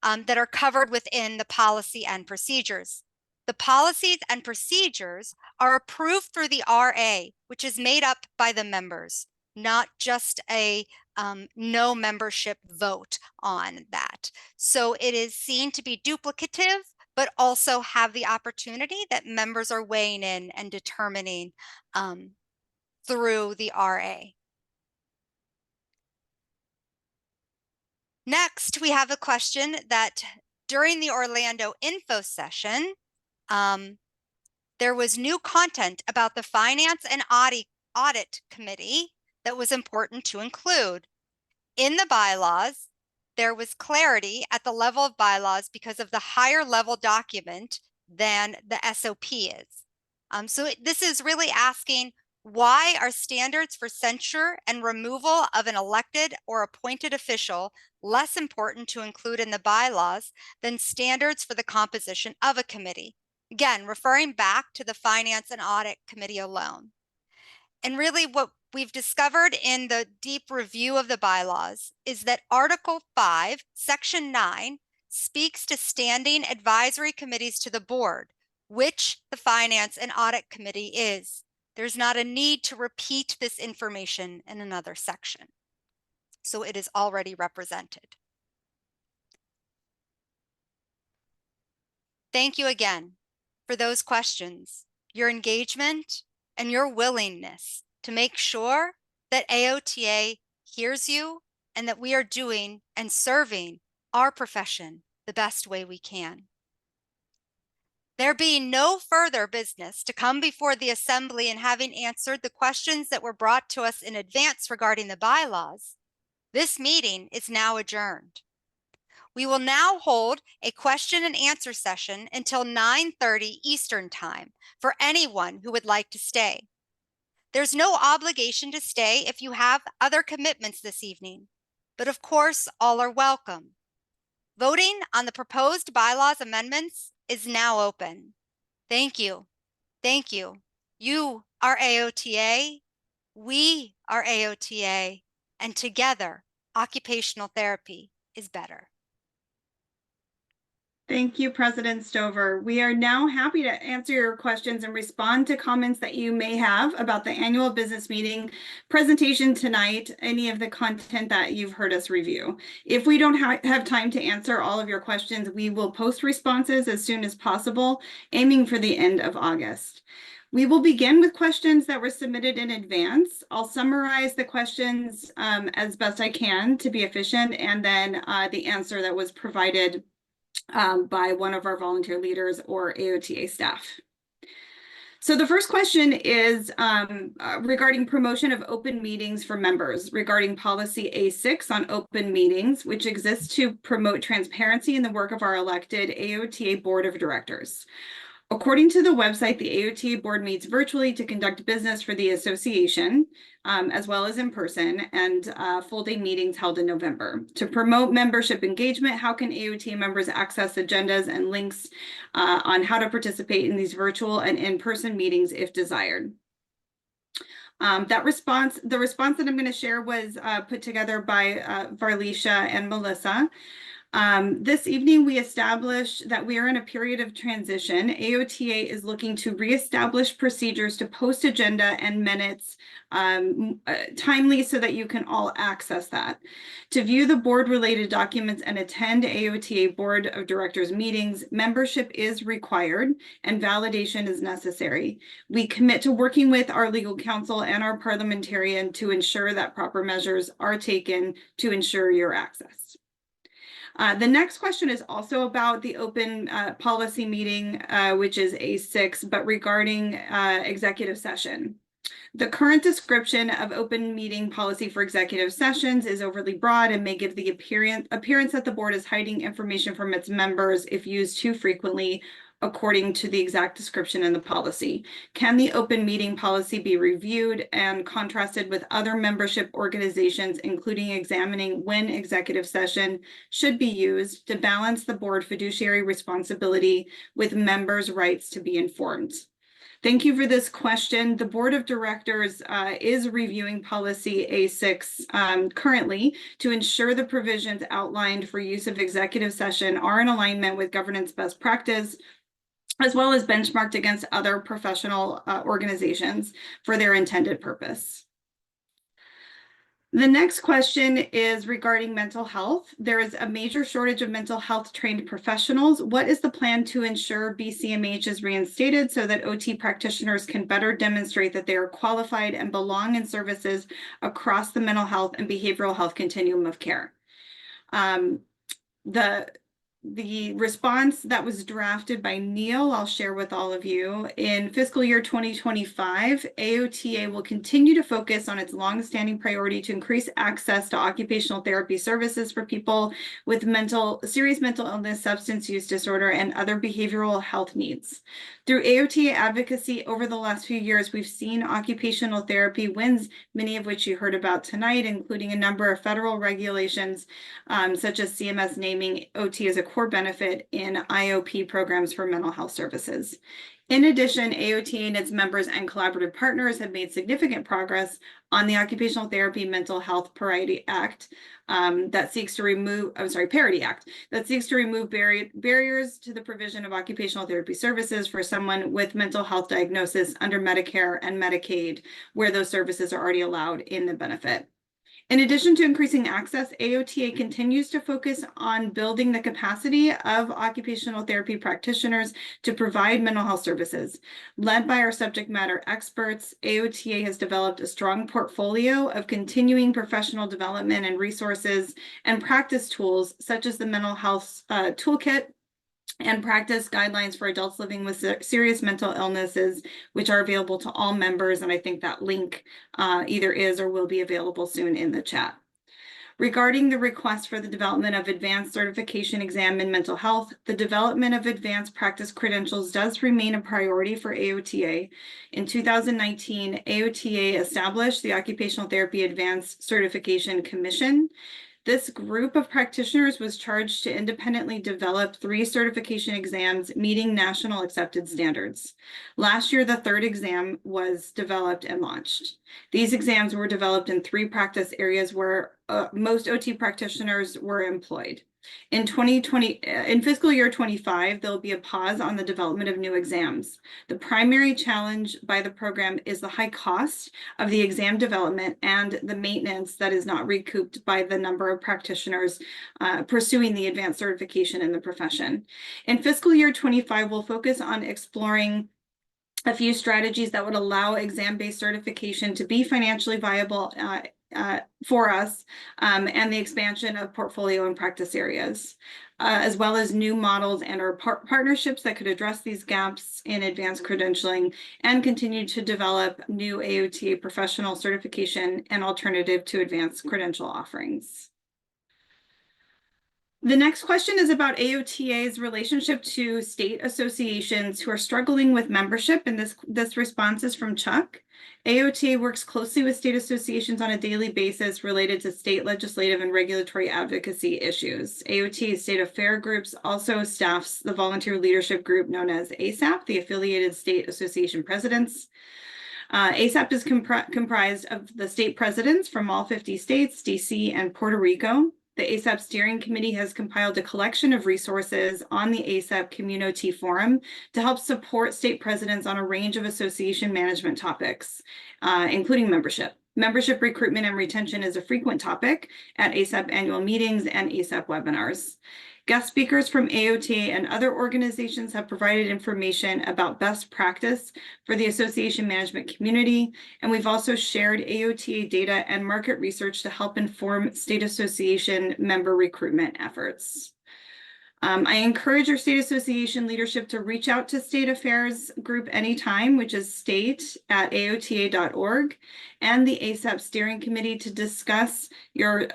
that are covered within the policy and procedures. The policies and procedures are approved through the RA, which is made up by the members, not just a no membership vote on that. So it is seen to be duplicative, but also have the opportunity that members are weighing in and determining through the RA. Next, we have a question that during the Orlando info session, there was new content about the Finance and Audit Committee that was important to include. In the bylaws, there was clarity at the level of bylaws because of the higher level document than the SOP is. So this is really asking, why are standards for censure and removal of an elected or appointed official less important to include in the bylaws than standards for the composition of a committee? Again, referring back to the Finance and Audit Committee alone. And really what we've discovered in the deep review of the bylaws is that Article 5, Section 9 speaks to standing advisory committees to the board, which the Finance and Audit Committee is. There's not a need to repeat this information in another section. So it is already represented. Thank you again for those questions, your engagement, and your willingness to make sure that AOTA hears you and that we are doing and serving our profession the best way we can. There being no further business to come before the Assembly and having answered the questions that were brought to us in advance regarding the bylaws, this meeting is now adjourned. We will now hold a question and answer session until 9:30 Eastern Time for anyone who would like to stay. There's no obligation to stay if you have other commitments this evening, but of course, all are welcome. Voting on the proposed bylaws amendments is now open. Thank you. Thank you. You are AOTA. We are AOTA. And together, occupational therapy is better. Thank you, President Stover. We are now happy to answer your questions and respond to comments that you may have about the annual business meeting presentation tonight, any of the content that you've heard us review. If we don't have time to answer all of your questions, we will post responses as soon as possible, aiming for the end of August. We will begin with questions that were submitted in advance. I'll summarize the questions as best I can to be efficient, and then the answer that was provided by one of our volunteer leaders or AOTA staff. So the first question is regarding promotion of open meetings for members regarding policy A6 on open meetings, which exists to promote transparency in the work of our elected AOTA Board of Directors. According to the website, the AOTA board meets virtually to conduct business for the association, as well as in person, and full-day meetings held in November. To promote membership engagement, how can AOTA members access agendas and links on how to participate in these virtual and in-person meetings if desired? The response that I'm going to share was put together by Varlisha and Melissa. This evening, we established that we are in a period of transition. AOTA is looking to reestablish procedures to post agenda and minutes timely so that you can all access that. To view the board-related documents and attend AOTA Board of Directors meetings, membership is required and validation is necessary. We commit to working with our legal counsel and our parliamentarian to ensure that proper measures are taken to ensure your access. The next question is also about the open policy meeting, which is A6, but regarding executive session. The current description of open meeting policy for executive sessions is overly broad and may give the appearance that the board is hiding information from its members if used too frequently, according to the exact description in the policy. Can the open meeting policy be reviewed and contrasted with other membership organizations, including examining when executive session should be used to balance the board fiduciary responsibility with members' rights to be informed? Thank you for this question. The Board of Directors is reviewing policy A6 currently to ensure the provisions outlined for use of executive session are in alignment with governance best practice, as well as benchmarked against other professional organizations for their intended purpose. The next question is regarding mental health. There is a major shortage of mental health trained professionals. What is the plan to ensure BCMH is reinstated so that OT practitioners can better demonstrate that they are qualified and belong in services across the mental health and behavioral health continuum of care? The response that was drafted by Neil, I'll share with all of you. In fiscal year 2025, AOTA will continue to focus on its longstanding priority to increase access to occupational therapy services for people with serious mental illness, substance use disorder, and other behavioral health needs. Through AOTA advocacy over the last few years, we've seen occupational therapy wins, many of which you heard about tonight, including a number of federal regulations, such as CMS naming OT as a core benefit in IOP programs for mental health services. In addition, AOTA and its members and collaborative partners have made significant progress on the Occupational Therapy Mental Health Parity Act that seeks to remove, Parity Act, that seeks to remove barriers to the provision of occupational therapy services for someone with mental health diagnosis under Medicare and Medicaid, where those services are already allowed in the benefit. In addition to increasing access, AOTA continues to focus on building the capacity of occupational therapy practitioners to provide mental health services. Led by our subject matter experts, AOTA has developed a strong portfolio of continuing professional development and resources and practice tools, such as the Mental Health Toolkit and practice guidelines for adults living with serious mental illnesses, which are available to all members. And I think that link either is or will be available soon in the chat. Regarding the request for the development of advanced certification exam in mental health, the development of advanced practice credentials does remain a priority for AOTA. In 2019, AOTA established the Occupational Therapy Advanced Certification Commission. This group of practitioners was charged to independently develop 3 certification exams meeting national accepted standards. Last year, the 3rd exam was developed and launched. These exams were developed in 3 practice areas where most OT practitioners were employed. In fiscal year 25, there'll be a pause on the development of new exams. The primary challenge by the program is the high cost of the exam development and the maintenance that is not recouped by the number of practitioners pursuing the advanced certification in the profession. In fiscal year 25, we'll focus on exploring a few strategies that would allow exam-based certification to be financially viable for us, and the expansion of portfolio and practice areas, as well as new models and or partnerships that could address these gaps in advanced credentialing and continue to develop new AOTA professional certification and alternative to advanced credential offerings. The next question is about AOTA's relationship to state associations who are struggling with membership, and this response is from Chuck. AOTA works closely with state associations on a daily basis related to state legislative and regulatory advocacy issues. AOTA State Affair Groups also staffs the volunteer leadership group known as ASAP, the Affiliated State Association Presidents. ASAP is comprised of the state presidents from all 50 states, DC, and Puerto Rico. The ASAP Steering Committee has compiled a collection of resources on the ASAP Community Forum to help support state presidents on a range of association management topics, including membership. Membership recruitment and retention is a frequent topic at ASAP annual meetings and ASAP webinars. Guest speakers from AOTA and other organizations have provided information about best practice for the association management community, and we've also shared AOTA data and market research to help inform state association member recruitment efforts. I encourage your state association leadership to reach out to State Affairs Group anytime, which is state@aota.org, and the ASAP Steering Committee to discuss your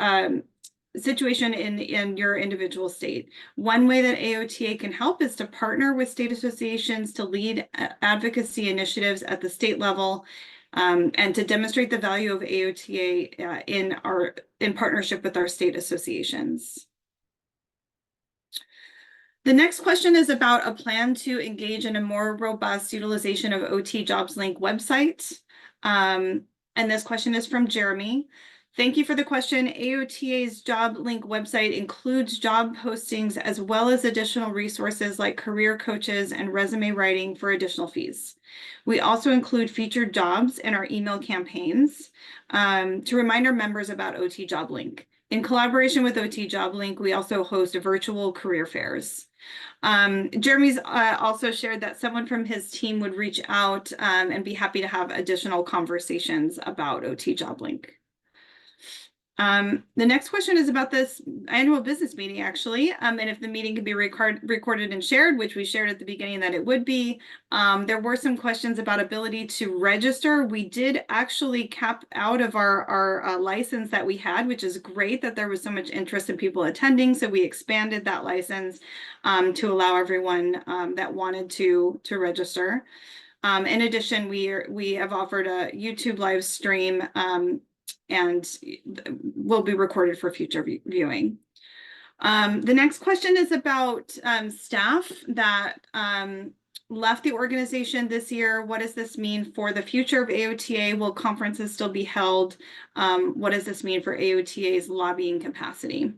situation in your individual state. One way that AOTA can help is to partner with state associations to lead advocacy initiatives at the state level, and to demonstrate the value of AOTA in partnership with our state associations. The next question is about a plan to engage in a more robust utilization of OT Jobs Link website. And this question is from Jeremy. Thank you for the question. AOTA's Job Link website includes job postings as well as additional resources like career coaches and resume writing for additional fees. We also include featured jobs in our email campaigns to remind our members about OT Job Link. In collaboration with OT Job Link, we also host virtual career fairs. Jeremy's also shared that someone from his team would reach out and be happy to have additional conversations about OT Job Link. The next question is about this annual business meeting, actually, and if the meeting could be recorded and shared, which we shared at the beginning that it would be. There were some questions about ability to register. We did actually cap out of our license that we had, which is great that there was so much interest in people attending. So we expanded that license to allow everyone that wanted to register. In addition, we have offered a YouTube live stream and will be recorded for future viewing. The next question is about staff that left the organization this year. What does this mean for the future of AOTA? Will conferences still be held? What does this mean for AOTA's lobbying capacity?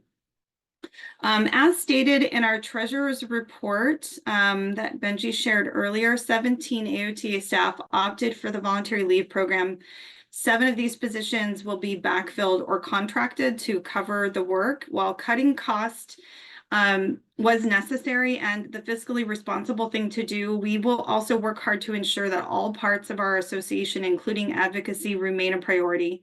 As stated in our treasurer's report that Benji shared earlier, 17 AOTA staff opted for the voluntary leave program. 7 of these positions will be backfilled or contracted to cover the work. While cutting cost was necessary and the fiscally responsible thing to do, we will also work hard to ensure that all parts of our association, including advocacy, remain a priority.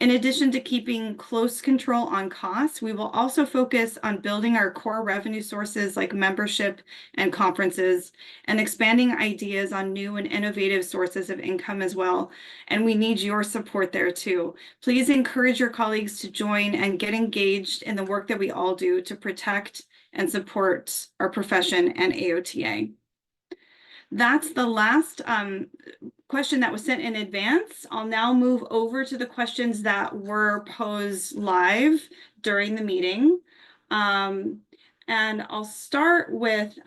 In addition to keeping close control on costs, we will also focus on building our core revenue sources like membership and conferences, and expanding ideas on new and innovative sources of income as well. And we need your support there too. Please encourage your colleagues to join and get engaged in the work that we all do to protect and support our profession and AOTA. That's the last question that was sent in advance. I'll now move over to the questions that were posed live during the meeting. And I'll start with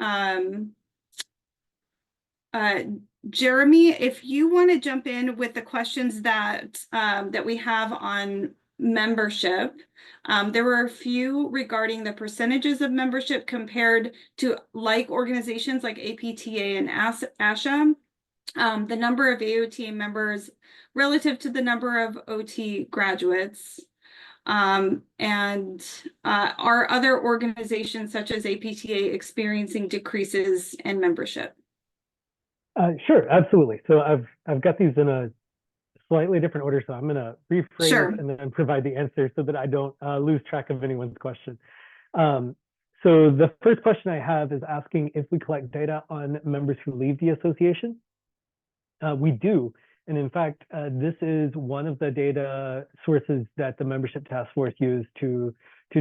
Jeremy, if you want to jump in with the questions that we have on membership. There were a few regarding the percentages of membership compared to like organizations like APTA and ASHA, the number of AOTA members relative to the number of OT graduates, and are other organizations such as APTA experiencing decreases in membership? Sure, absolutely. So I've got these in a slightly different order, so I'm going to rephrase Sure. and then provide the answer so that I don't lose track of anyone's question. So the first question I have is asking if we collect data on members who leave the association. We do. And in fact, this is one of the data sources that the membership task force used to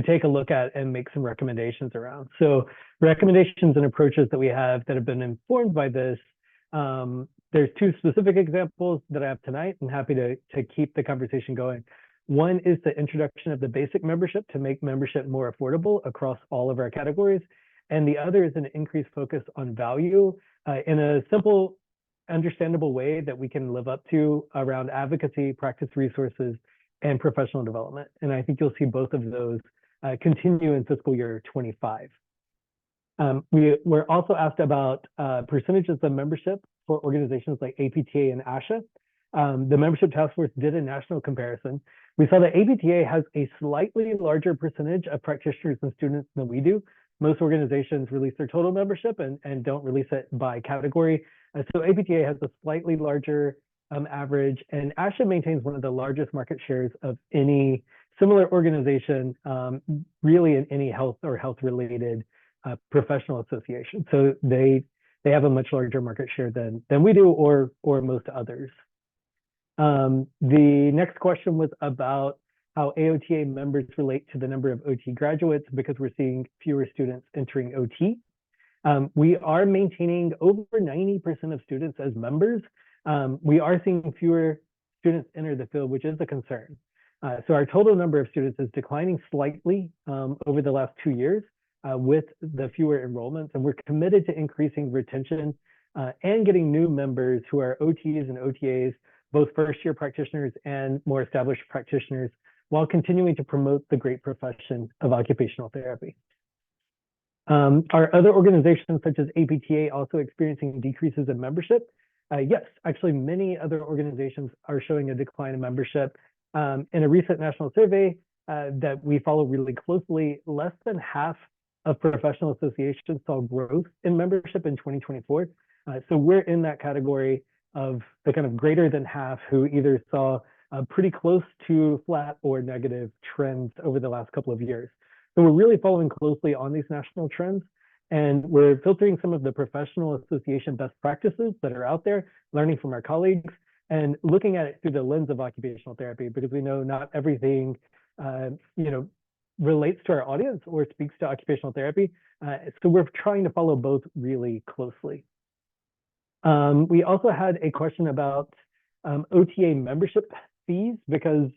take a look at and make some recommendations around. So recommendations and approaches that we have that have been informed by this. There's two specific examples that I have tonight. I'm happy to keep the conversation going. One is the introduction of the basic membership to make membership more affordable across all of our categories. And the other is an increased focus on value in a simple, understandable way that we can live up to around advocacy, practice resources, and professional development. And I think you'll see both of those continue in fiscal year 25. We were also asked about percentages of membership for organizations like APTA and ASHA. The membership task force did a national comparison. We saw that APTA has a slightly larger percentage of practitioners and students than we do. Most organizations release their total membership and don't release it by category. So APTA has a slightly larger average, and ASHA maintains one of the largest market shares of any similar organization, really in any health or health-related professional association. So they have a much larger market share than we do, or most others. The next question was about how AOTA members relate to the number of OT graduates, because we're seeing fewer students entering OT. We are maintaining over 90% of students as members. We are seeing fewer students enter the field, which is a concern. So our total number of students is declining slightly over the last 2 years with the fewer enrollments, and we're committed to increasing retention and getting new members who are OTs and OTAs, both first-year practitioners and more established practitioners, while continuing to promote the great profession of occupational therapy. Are other organizations such as APTA also experiencing decreases in membership? Yes, actually many other organizations are showing a decline in membership. In a recent national survey that we follow really closely, less than half of professional associations saw growth in membership in 2024. So we're in that category of the kind of greater than half who either saw pretty close to flat or negative trends over the last couple of years. So we're really following closely on these national trends, and we're filtering some of the professional association best practices that are out there, learning from our colleagues, and looking at it through the lens of occupational therapy, because we know not everything relates to our audience or speaks to occupational therapy. So we're trying to follow both really closely. We also had a question about OTA membership fees, because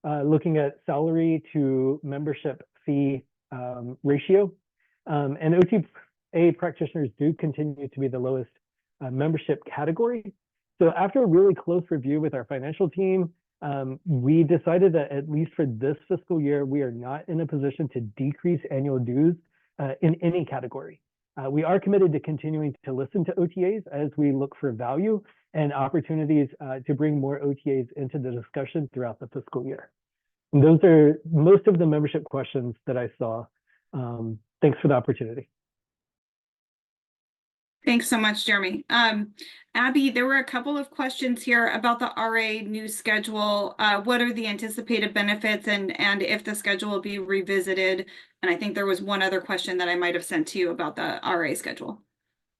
looking at salary to membership fee ratio, and OTA practitioners do continue to be the lowest membership category. So after a really close review with our financial team, we decided that at least for this fiscal year, we are not in a position to decrease annual dues in any category. We are committed to continuing to listen to OTAs as we look for value and opportunities to bring more OTAs into the discussion throughout the fiscal year. And those are most of the membership questions that I saw. Thanks for the opportunity. Thanks so much, Jeremy. Abby, there were a couple of questions here about the RA new schedule. What are the anticipated benefits, and if the schedule will be revisited? And I think there was one other question that I might have sent to you about the RA schedule.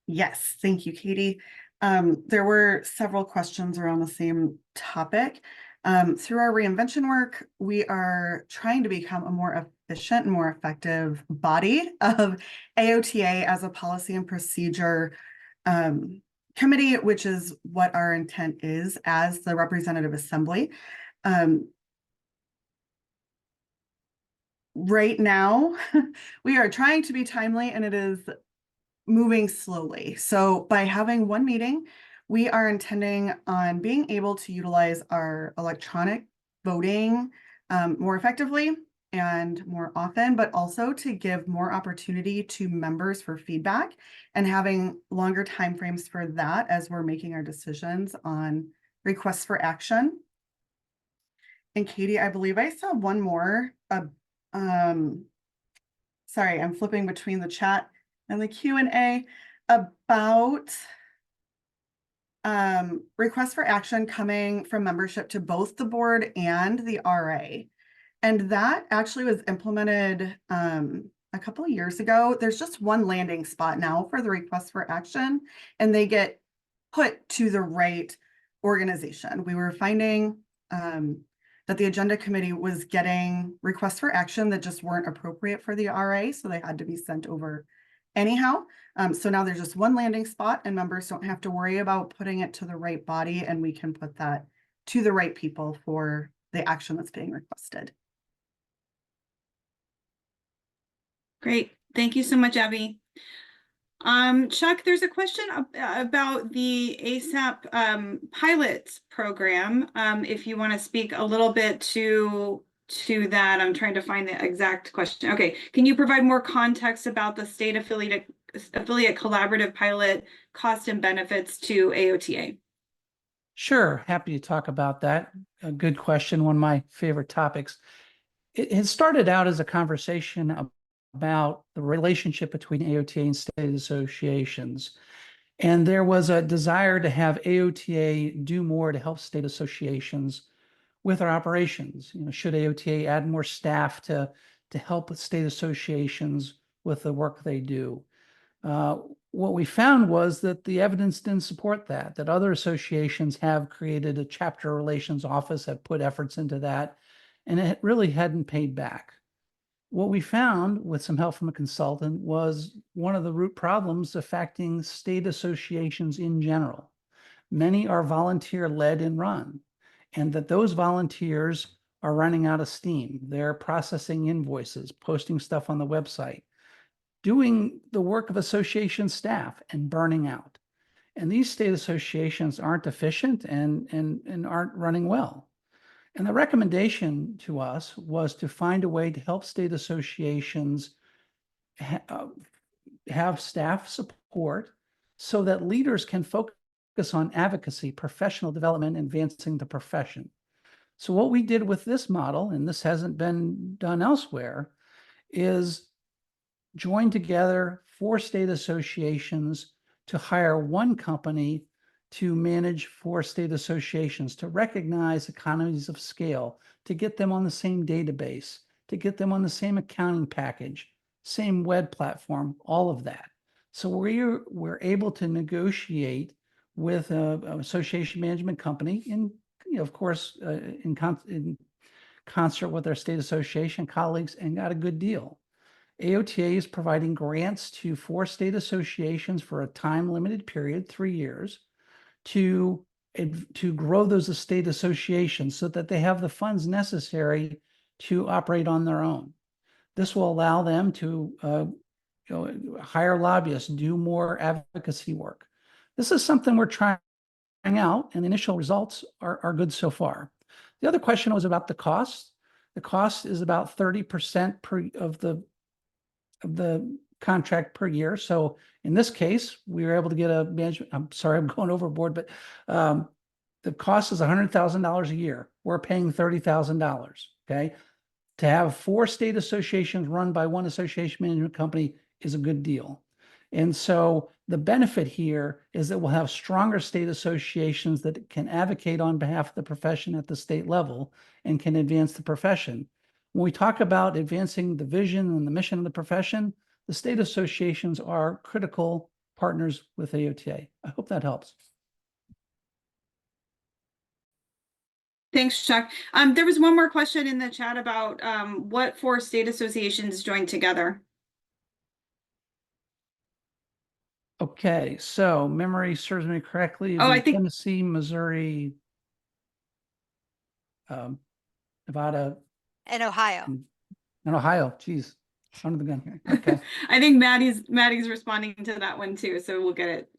Yes, thank you, Katie. There were several questions around the same topic. Through our reinvention work, we are trying to become a more efficient and more effective body of AOTA as a policy and procedure committee, which is what our intent is as the representative assembly. Right now, we are trying to be timely, and it is moving slowly. So by having one meeting, we are intending on being able to utilize our electronic voting more effectively and more often, but also to give more opportunity to members for feedback and having longer timeframes for that as we're making our decisions on requests for action. And Katie, I believe I saw one more. Sorry, I'm flipping between the chat and the Q&A about requests for action coming from membership to both the board and the RA. And that actually was implemented a couple of years ago. There's just one landing spot now for the request for action, and they get put to the right organization. We were finding that the agenda committee was getting requests for action that just weren't appropriate for the RA, so they had to be sent over anyhow. So now there's just one landing spot, and members don't have to worry about putting it to the right body, and we can put that to the right people for the action that's being requested. Great. Thank you so much, Abby. Chuck, there's a question about the ASAP pilot program. If you want to speak a little bit to that, I'm trying to find the exact question. Okay, can you provide more context about the state affiliate collaborative pilot cost and benefits to AOTA? Sure, happy to talk about that. A good question, one of my favorite topics. It had started out as a conversation about the relationship between AOTA and state associations. And there was a desire to have AOTA do more to help state associations with our operations. You know, should AOTA add more staff to help with state associations with the work they do? What we found was that the evidence didn't support that other associations have created a chapter relations office, have put efforts into that, and it really hadn't paid back. What we found with some help from a consultant was one of the root problems affecting state associations in general. Many are volunteer-led and run, and that those volunteers are running out of steam. They're processing invoices, posting stuff on the website, doing the work of association staff and burning out. And these state associations aren't efficient and aren't running well. And the recommendation to us was to find a way to help state associations have staff support so that leaders can focus on advocacy, professional development, and advancing the profession. So what we did with this model, and this hasn't been done elsewhere, is join together 4 state associations to hire one company to manage 4 state associations, to recognize economies of scale, to get them on the same database, to get them on the same accounting package, same web platform, all of that. So we're able to negotiate with an association management company, in, you know, of course, in concert with our state association colleagues, and got a good deal. AOTA is providing grants to 4 state associations for a time-limited period, 3 years, to grow those state associations so that they have the funds necessary to operate on their own. This will allow them to hire lobbyists, do more advocacy work. This is something we're trying out, and the initial results are good so far. The other question was about the cost. The cost is about 30% of the contract per year. So in this case, we were able to get a management, I'm sorry, I'm going overboard, but the cost is $100,000 a year. We're paying $30,000, okay? To have 4 state associations run by one association management company is a good deal. And so the benefit here is that we'll have stronger state associations that can advocate on behalf of the profession at the state level and can advance the profession. When we talk about advancing the vision and the mission of the profession, the state associations are critical partners with AOTA. I hope that helps. Thanks, Chuck. There was one more question in the chat about what 4 state associations joined together. Okay, so memory serves me correctly. Oh, I think Tennessee, Missouri, Nevada, In Ohio. and Ohio. Geez, under the gun here. Okay. I think Maddie's responding to that one too, so we'll get it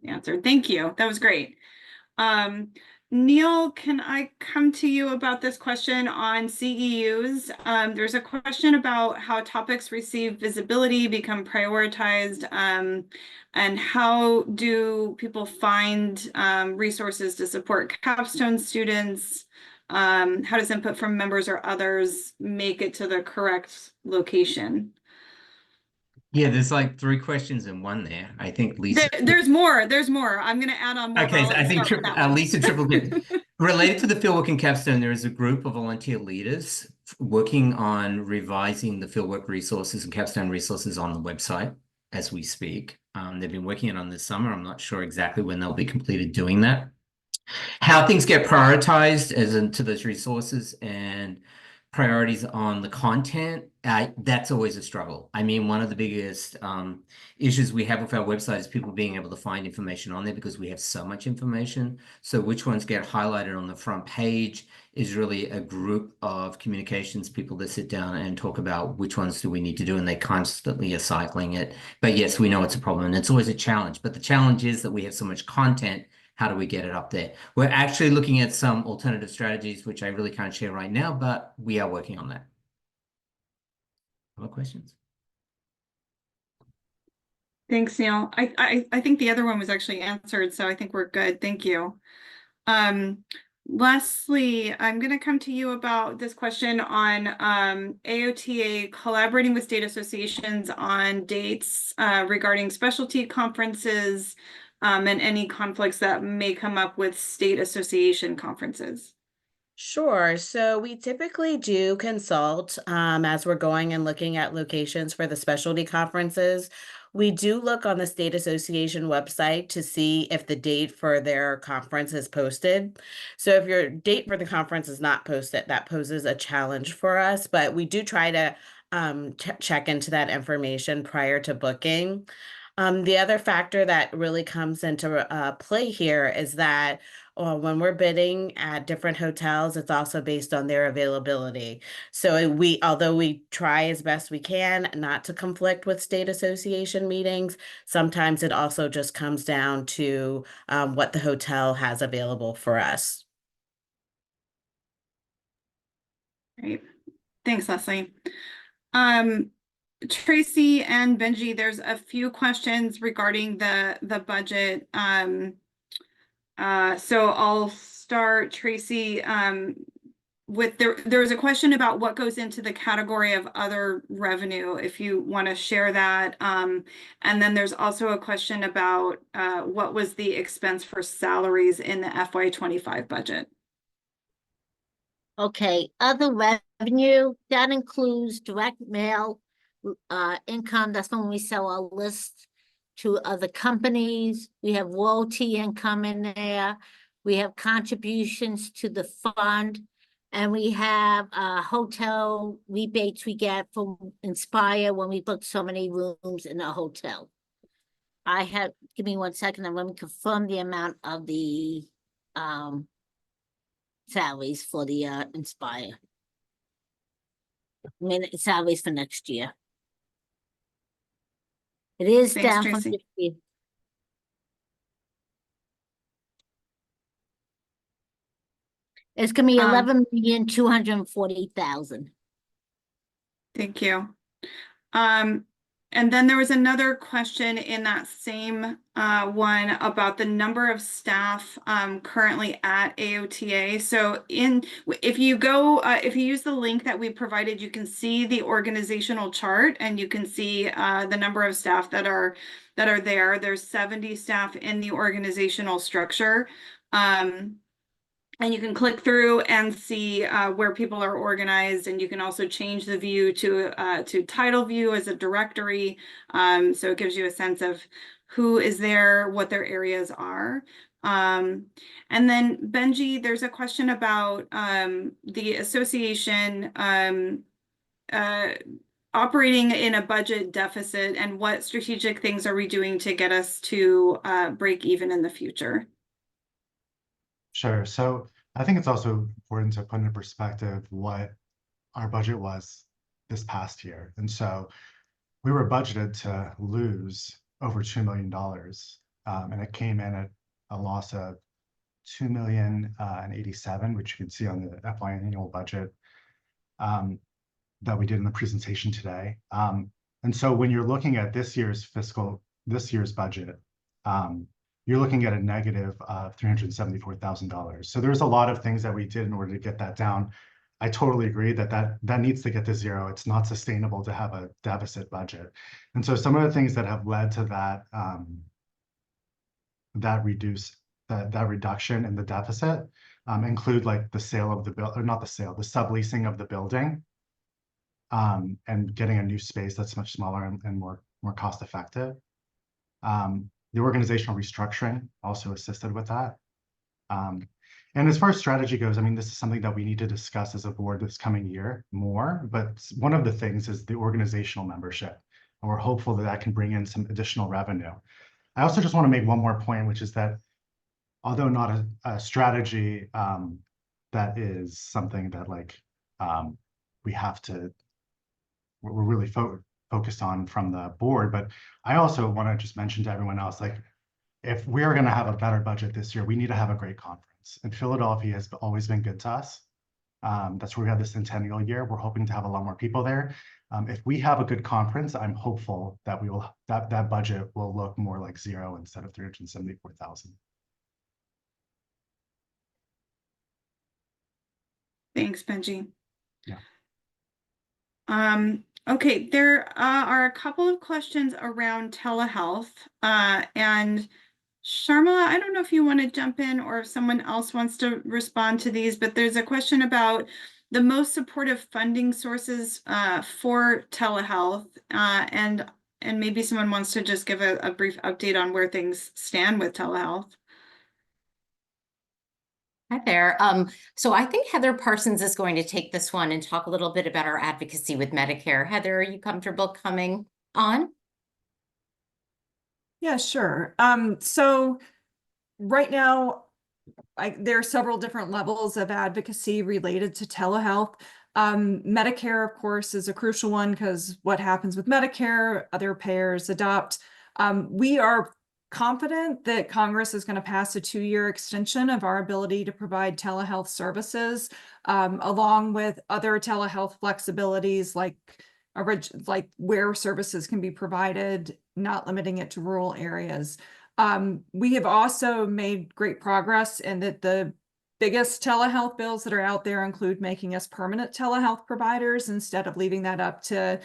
answered. Thank you. That was great. Neil, can I come to you about this question on CEUs? There's a question about how topics receive visibility, become prioritized, and how do people find resources to support capstone students? How does input from members or others make it to the correct location? Yeah, there's like 3 questions in one there. I think Lisa. There's more. There's more. I'm going to add on more. Okay, but so I'll I think start with that one. Lisa triple did. Related to the fieldwork in Capstone, there is a group of volunteer leaders working on revising the fieldwork resources and Capstone resources on the website as we speak. They've been working on this summer. I'm not sure exactly when they'll be completed doing that. How things get prioritized as into those resources and priorities on the content, that's always a struggle. I mean, one of the biggest issues we have with our website is people being able to find information on there because we have so much information. So which ones get highlighted on the front page is really a group of communications people that sit down and talk about which ones do we need to do, and they constantly are cycling it. But yes, we know it's a problem and it's always a challenge. But the challenge is that we have so much content. How do we get it up there? We're actually looking at some alternative strategies, which I really can't share right now, but we are working on that. Other questions? Thanks, Neil. I think the other one was actually answered, so I think we're good. Thank you. Leslie, I'm going to come to you about this question on AOTA collaborating with state associations on dates regarding specialty conferences and any conflicts that may come up with state association conferences. Sure. So we typically do consult as we're going and looking at locations for the specialty conferences. We do look on the state association website to see if the date for their conference is posted. So if your date for the conference is not posted, that poses a challenge for us, but we do try to check into that information prior to booking. The other factor that really comes into play here is that when we're bidding at different hotels, it's also based on their availability. So although we try as best we can not to conflict with state association meetings, sometimes it also just comes down to what the hotel has available for us. Great. Thanks, Leslie. Tracy and Benji, there's a few questions regarding the budget. So I'll start, Tracy, with there was a question about what goes into the category of other revenue, if you want to share that. And then there's also a question about what was the expense for salaries in the FY25 budget. Okay, other revenue, that includes direct mail income. That's when we sell our list to other companies. We have royalty income in there. We have contributions to the fund, and we have hotel rebates we get from Inspire when we book so many rooms in a hotel. Give me 1 second, and let me confirm the amount of the salaries for the Inspire. I mean, salaries for next year. It is Thanks, down from Tracy. 50. It's gonna be 11,240,000. Thank you. And then there was another question in that same one about the number of staff currently at AOTA. So if you use the link that we provided, you can see the organizational chart and you can see the number of staff that are there. There's 70 staff in the organizational structure. And you can click through and see where people are organized, and you can also change the view to title view as a directory. So it gives you a sense of who is there, what their areas are. And then Benji, there's a question about the association operating in a budget deficit, and what strategic things are we doing to get us to break even in the future? Sure. So I think it's also important to put into perspective what our budget was this past year. And so we were budgeted to lose over $2 million. And it came in at a loss of $2,087,000, which you can see on the FY annual budget that we did in the presentation today. And so when you're looking at this year's budget, you're looking at a negative of $374,000. So there's a lot of things that we did in order to get that down. I totally agree that needs to get to zero. It's not sustainable to have a deficit budget. And so some of the things that have led to that that reduction in the deficit include like the sale of the or not the sale, the subleasing of the building, and getting a new space that's much smaller and more cost effective. The organizational restructuring also assisted with that. And as far as strategy goes, I mean, this is something that we need to discuss as a board this coming year more, but one of the things is the organizational membership. And we're hopeful that can bring in some additional revenue. I also just want to make one more point, which is that although not a strategy, that is something that like we have to, we're really focused on from the board. But I also want to just mention to everyone else, like, if we're going to have a better budget this year, we need to have a great conference. And Philadelphia has always been good to us. That's where we have the centennial year. We're hoping to have a lot more people there. If we have a good conference, I'm hopeful that that budget will look more like zero instead of 374,000. Thanks, Benji. Yeah. Okay, there are a couple of questions around telehealth, and Sharmila, I don't know if you want to jump in or if someone else wants to respond to these, but there's a question about the most supportive funding sources for telehealth, and maybe someone wants to just give a brief update on where things stand with telehealth. Hi there. So I think Heather Parsons is going to take this one and talk a little bit about our advocacy with Medicare. Heather, are you comfortable coming on? Yeah, sure. So right now, there are several different levels of advocacy related to telehealth. Medicare, of course, is a crucial one because what happens with Medicare, other payers adopt. We are confident that Congress is going to pass a 2-year extension of our ability to provide telehealth services, along with other telehealth flexibilities like where services can be provided, not limiting it to rural areas. We have also made great progress in that the biggest telehealth bills that are out there include making us permanent telehealth providers instead of leaving that up to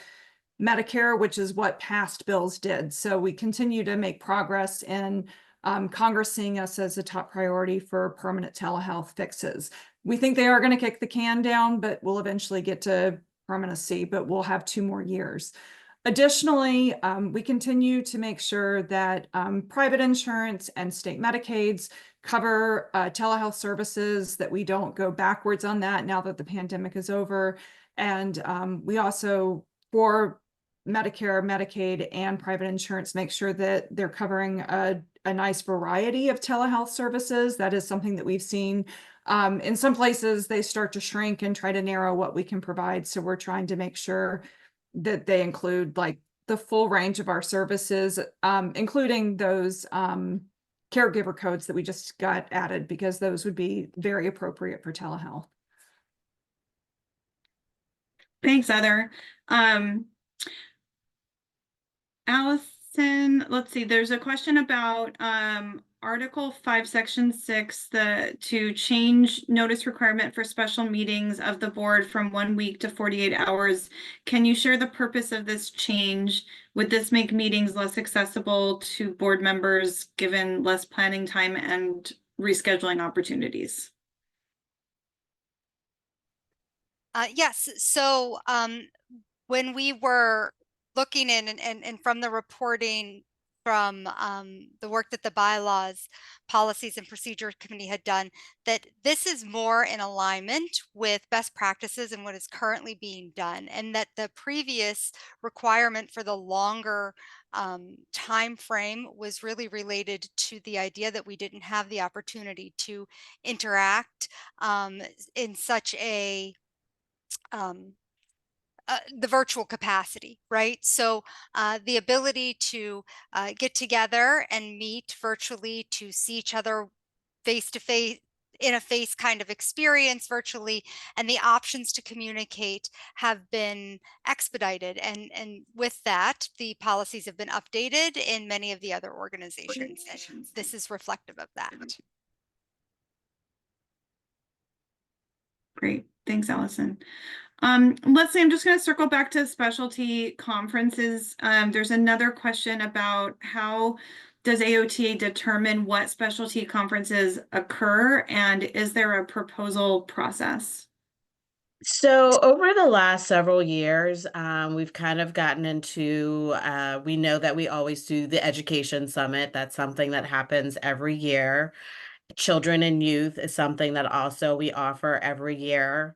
Medicare, which is what past bills did. So we continue to make progress in Congress seeing us as a top priority for permanent telehealth fixes. We think they are going to kick the can down, but we'll eventually get to permanency, but we'll have 2 more years. Additionally, we continue to make sure that private insurance and state Medicaids cover telehealth services, that we don't go backwards on that now that the pandemic is over. And we also, for Medicare, Medicaid, and private insurance, make sure that they're covering a nice variety of telehealth services. That is something that we've seen. In some places, they start to shrink and try to narrow what we can provide. So we're trying to make sure that they include like the full range of our services, including those caregiver codes that we just got added, because those would be very appropriate for telehealth. Thanks, Heather. Allison, let's see, there's a question about Article 5, Section 6, to change notice requirement for special meetings of the board from 1 week to 48 hours. Can you share the purpose of this change? Would this make meetings less accessible to board members given less planning time and rescheduling opportunities? Yes, so when we were looking in and from the reporting from the work that the Bylaws, Policies and Procedure Committee had done, that this is more in alignment with best practices and what is currently being done, and that the previous requirement for the longer time frame was really related to the idea that we didn't have the opportunity to interact in such a the virtual capacity, right? So the ability to get together and meet virtually, to see each other face to face, in a face kind of experience virtually, and the options to communicate have been expedited. And with that, the policies have been updated in many of the other organizations. And this is reflective of that. Great, Thanks, Allison. Leslie, I'm just going to circle back to specialty conferences. There's another question about how does AOTA determine what specialty conferences occur, and is there a proposal process? So over the last several years, we've kind of gotten into, we know that we always do the education summit. That's something that happens every year. Children and youth is something that also we offer every year.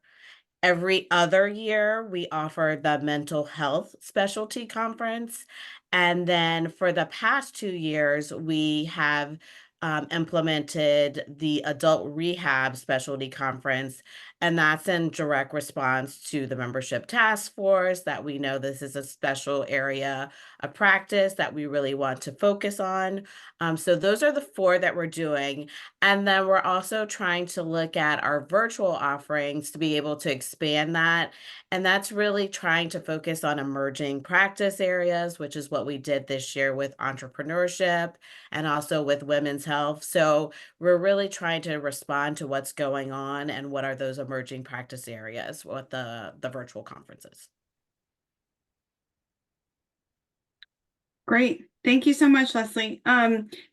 Every other year, we offer the mental health specialty conference. And then for the past 2 years, we have implemented the adult rehab specialty conference. And that's in direct response to the membership task force that we know this is a special area of practice that we really want to focus on. So those are the 4 that we're doing. And then we're also trying to look at our virtual offerings to be able to expand that. And that's really trying to focus on emerging practice areas, which is what we did this year with entrepreneurship and also with women's health. So we're really trying to respond to what's going on and what are those emerging practice areas with the virtual conferences. Great. Thank you so much, Leslie.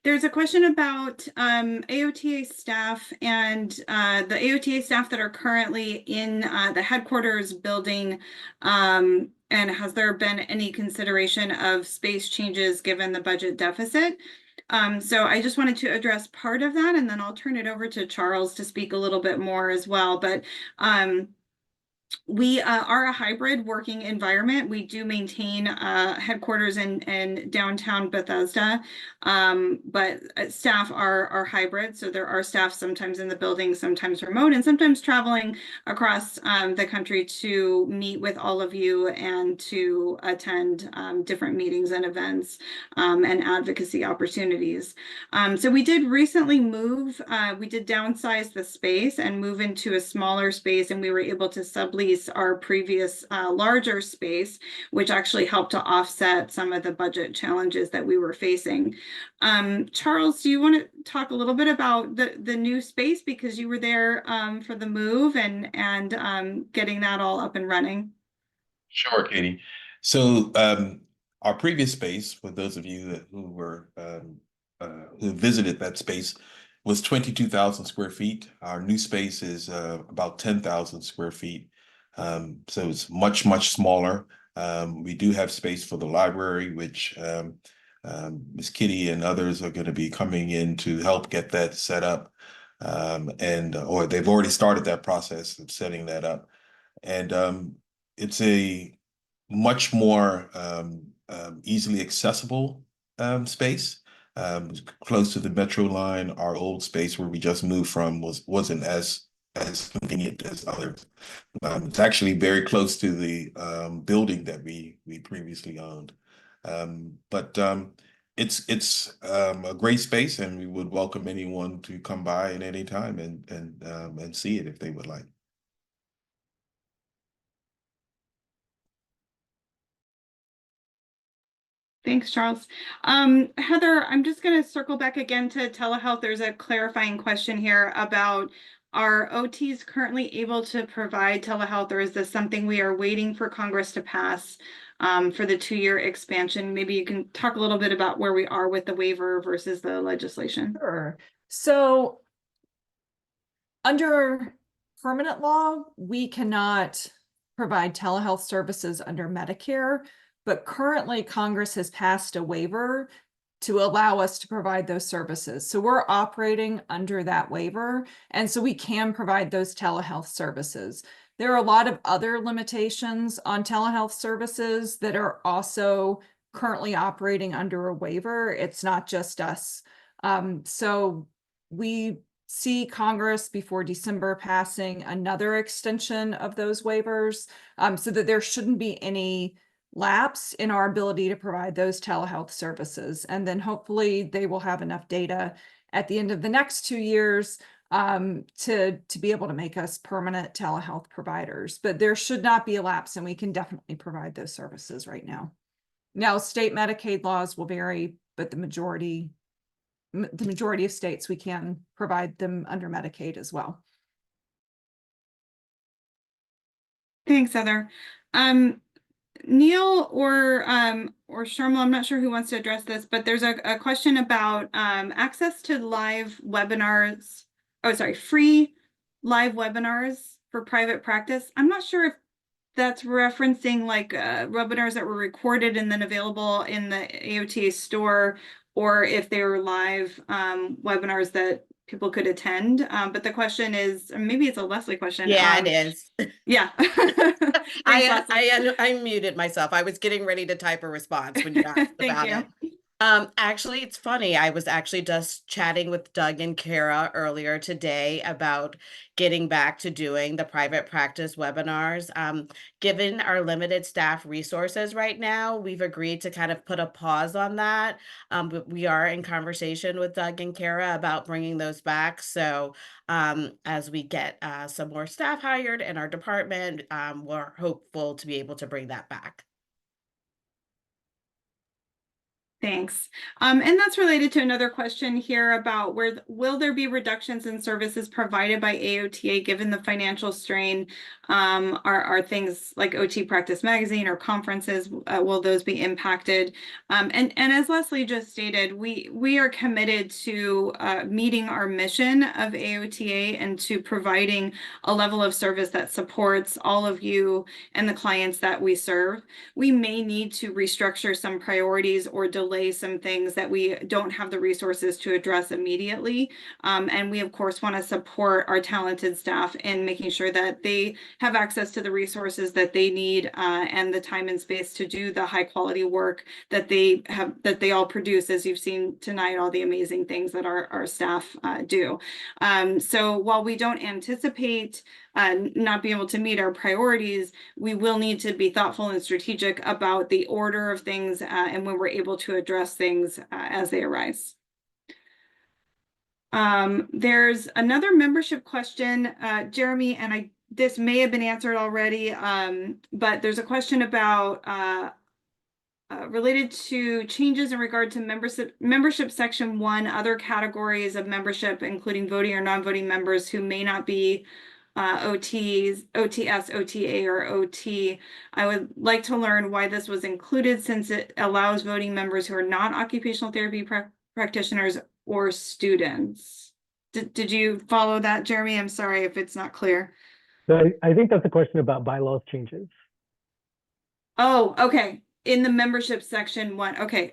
There's a question about AOTA staff and the AOTA staff that are currently in the headquarters building. And has there been any consideration of space changes given the budget deficit? So I just wanted to address part of that, and then I'll turn it over to Charles to speak a little bit more as well. But we are a hybrid working environment. We do maintain headquarters in downtown Bethesda, but staff are hybrid. So there are staff sometimes in the building, sometimes remote, and sometimes traveling across the country to meet with all of you and to attend different meetings and events and advocacy opportunities. So we did recently move, we did downsize the space and move into a smaller space, and we were able to sublease our previous larger space, which actually helped to offset some of the budget challenges that we were facing. Charles, do you want to talk a little bit about the new space, because you were there for the move and getting that all up and running? Sure, Katie. So our previous space, for those of you who visited that space, was 22,000 square feet. Our new space is about 10,000 square feet. So it's much, much smaller. We do have space for the library, which Ms. Kitty and others are going to be coming in to help get that set up. Or they've already started that process of setting that up. And it's a much more easily accessible space. Close to the metro line. Our old space where we just moved from wasn't as convenient as others. It's actually very close to the building that we previously owned. But it's a great space, and we would welcome anyone to come by at any time and see it if they would like. Thanks, Charles. Heather, I'm just going to circle back again to telehealth. There's a clarifying question here about, are OTs currently able to provide telehealth, or is this something we are waiting for Congress to pass for the 2-year expansion? Maybe you can talk a little bit about where we are with the waiver versus the legislation. Sure. So under permanent law, we cannot provide telehealth services under Medicare, but currently Congress has passed a waiver to allow us to provide those services. So we're operating under that waiver, and so we can provide those telehealth services. There are a lot of other limitations on telehealth services that are also currently operating under a waiver. It's not just us. So we see Congress before December passing another extension of those waivers, so that there shouldn't be any lapse in our ability to provide those telehealth services. And then hopefully they will have enough data at the end of the next 2 years to be able to make us permanent telehealth providers. But there should not be a lapse, and we can definitely provide those services right now. Now, state Medicaid laws will vary, but the majority of states, we can provide them under Medicaid as well. Thanks, Heather. Neil or Sharma, I'm not sure who wants to address this, but there's a question about access to live webinars. Oh, sorry, free live webinars for private practice. I'm not sure if that's referencing like webinars that were recorded and then available in the AOTA store, or if they were live webinars that people could attend. But the question is, maybe it's a Leslie question. Yeah, it is. Yeah. Thanks, Leslie. I muted myself. I was getting ready to type a response when you asked Thank about you. it. Actually, it's funny. I was actually just chatting with Doug and Kara earlier today about getting back to doing the private practice webinars. Given our limited staff resources right now, we've agreed to kind of put a pause on that. But we are in conversation with Doug and Kara about bringing those back. So as we get some more staff hired in our department, we're hopeful to be able to bring that back. Thanks. And that's related to another question here about will there be reductions in services provided by AOTA given the financial strain? Are things like OT Practice Magazine or conferences, will those be impacted? And as Leslie just stated, we are committed to meeting our mission of AOTA and to providing a level of service that supports all of you and the clients that we serve. We may need to restructure some priorities or delay some things that we don't have the resources to address immediately. And we, of course, want to support our talented staff in making sure that they have access to the resources that they need and the time and space to do the high quality work that they all produce, as you've seen tonight, all the amazing things that our staff do. So while we don't anticipate not being able to meet our priorities, we will need to be thoughtful and strategic about the order of things and when we're able to address things as they arise. There's another membership question, Jeremy, and this may have been answered already, but there's a question about related to changes in regard to membership section 1, other categories of membership, including voting or non-voting members who may not be OTs, OTS, OTA, or OT. I would like to learn why this was included, since it allows voting members who are not occupational therapy practitioners or students. Did you follow that, Jeremy? I'm sorry if it's not clear. So I think that's a question about bylaws changes. Oh, okay. In the membership section 1. Okay.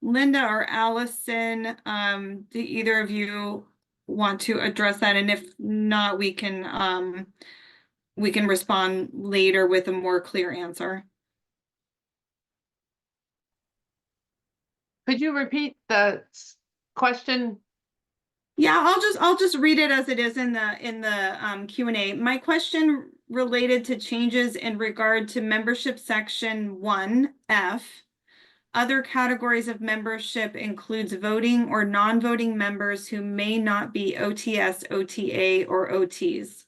Linda or Allison, do either of you want to address that? And if not, we can respond later with a more clear answer. Could you repeat the question? Yeah, I'll just read it as it is in the Q&A. My question related to changes in regard to membership section 1F. Other categories of membership includes voting or non-voting members who may not be OTS, OTA, or OTs.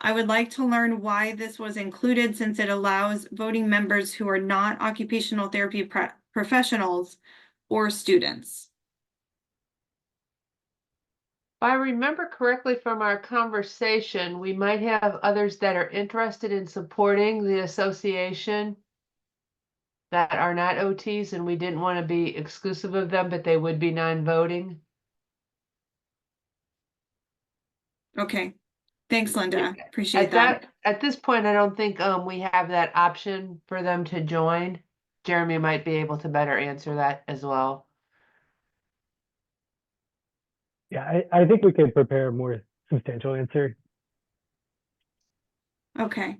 I would like to learn why this was included, since it allows voting members who are not occupational therapy professionals or students. If I remember correctly from our conversation, we might have others that are interested in supporting the association that are not OTs, and we didn't want to be exclusive of them, but they would be non-voting. Okay. Thanks, Linda. Appreciate that. At this point, I don't think we have that option for them to join. Jeremy might be able to better answer that as well. Yeah, I think we could prepare a more substantial answer. Okay.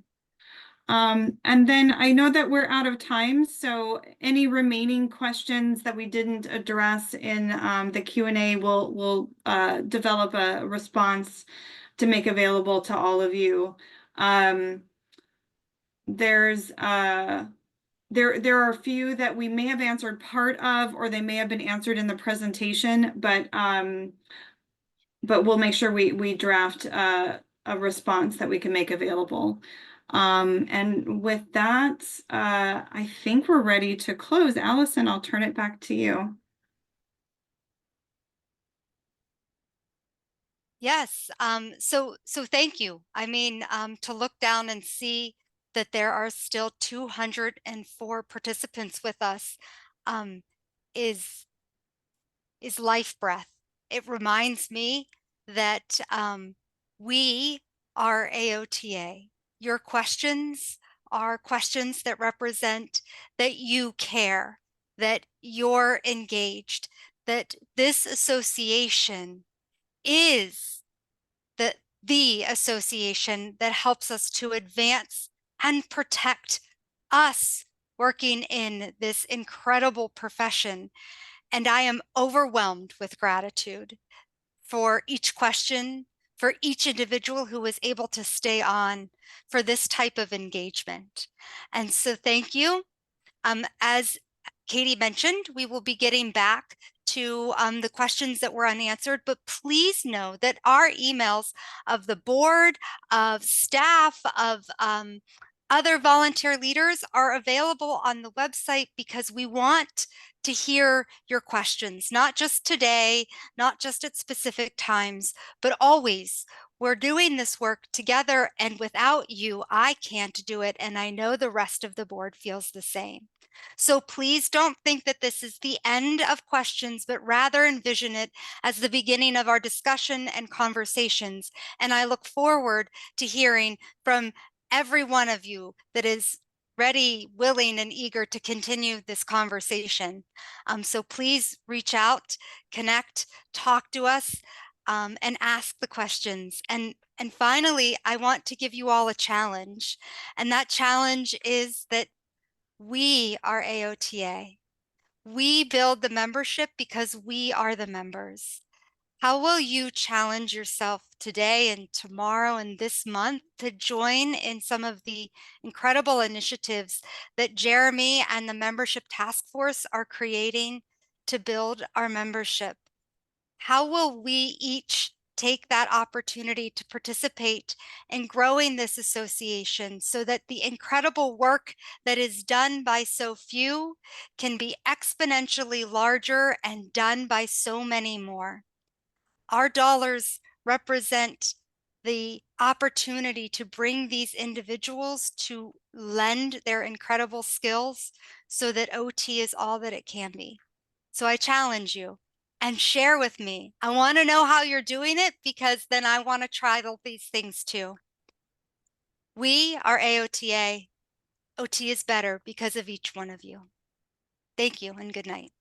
And then I know that we're out of time, so any remaining questions that we didn't address in the Q&A, we'll develop a response to make available to all of you. There are a few that we may have answered part of, or they may have been answered in the presentation, but we'll make sure we draft a response that we can make available. And with that, I think we're ready to close. Allison, I'll turn it back to you. Yes. So thank you. I mean, to look down and see that there are still 204 participants with us is life breath. It reminds me that we are AOTA. Your questions are questions that represent that you care, that you're engaged, that this association is the association that helps us to advance and protect us working in this incredible profession. And I am overwhelmed with gratitude for each question, for each individual who was able to stay on for this type of engagement. And so thank you. As Katie mentioned, we will be getting back to the questions that were unanswered, but please know that our emails of the board, of staff, of other volunteer leaders are available on the website, because we want to hear your questions, not just today, not just at specific times, but always. We're doing this work together, and without you, I can't do it, and I know the rest of the board feels the same. So please don't think that this is the end of questions, but rather envision it as the beginning of our discussion and conversations. And I look forward to hearing from every one of you that is ready, willing, and eager to continue this conversation. So please reach out, connect, talk to us, and ask the questions. And finally, I want to give you all a challenge. And that challenge is that we are AOTA. We build the membership because we are the members. How will you challenge yourself today and tomorrow and this month to join in some of the incredible initiatives that Jeremy and the membership task force are creating to build our membership? How will we each take that opportunity to participate in growing this association so that the incredible work that is done by so few can be exponentially larger and done by so many more? Our dollars represent the opportunity to bring these individuals to lend their incredible skills so that OT is all that it can be. So I challenge you, and share with me. I want to know how you're doing it, because then I want to try these things too. We are AOTA. OT is better because of each one of you. Thank you and good night.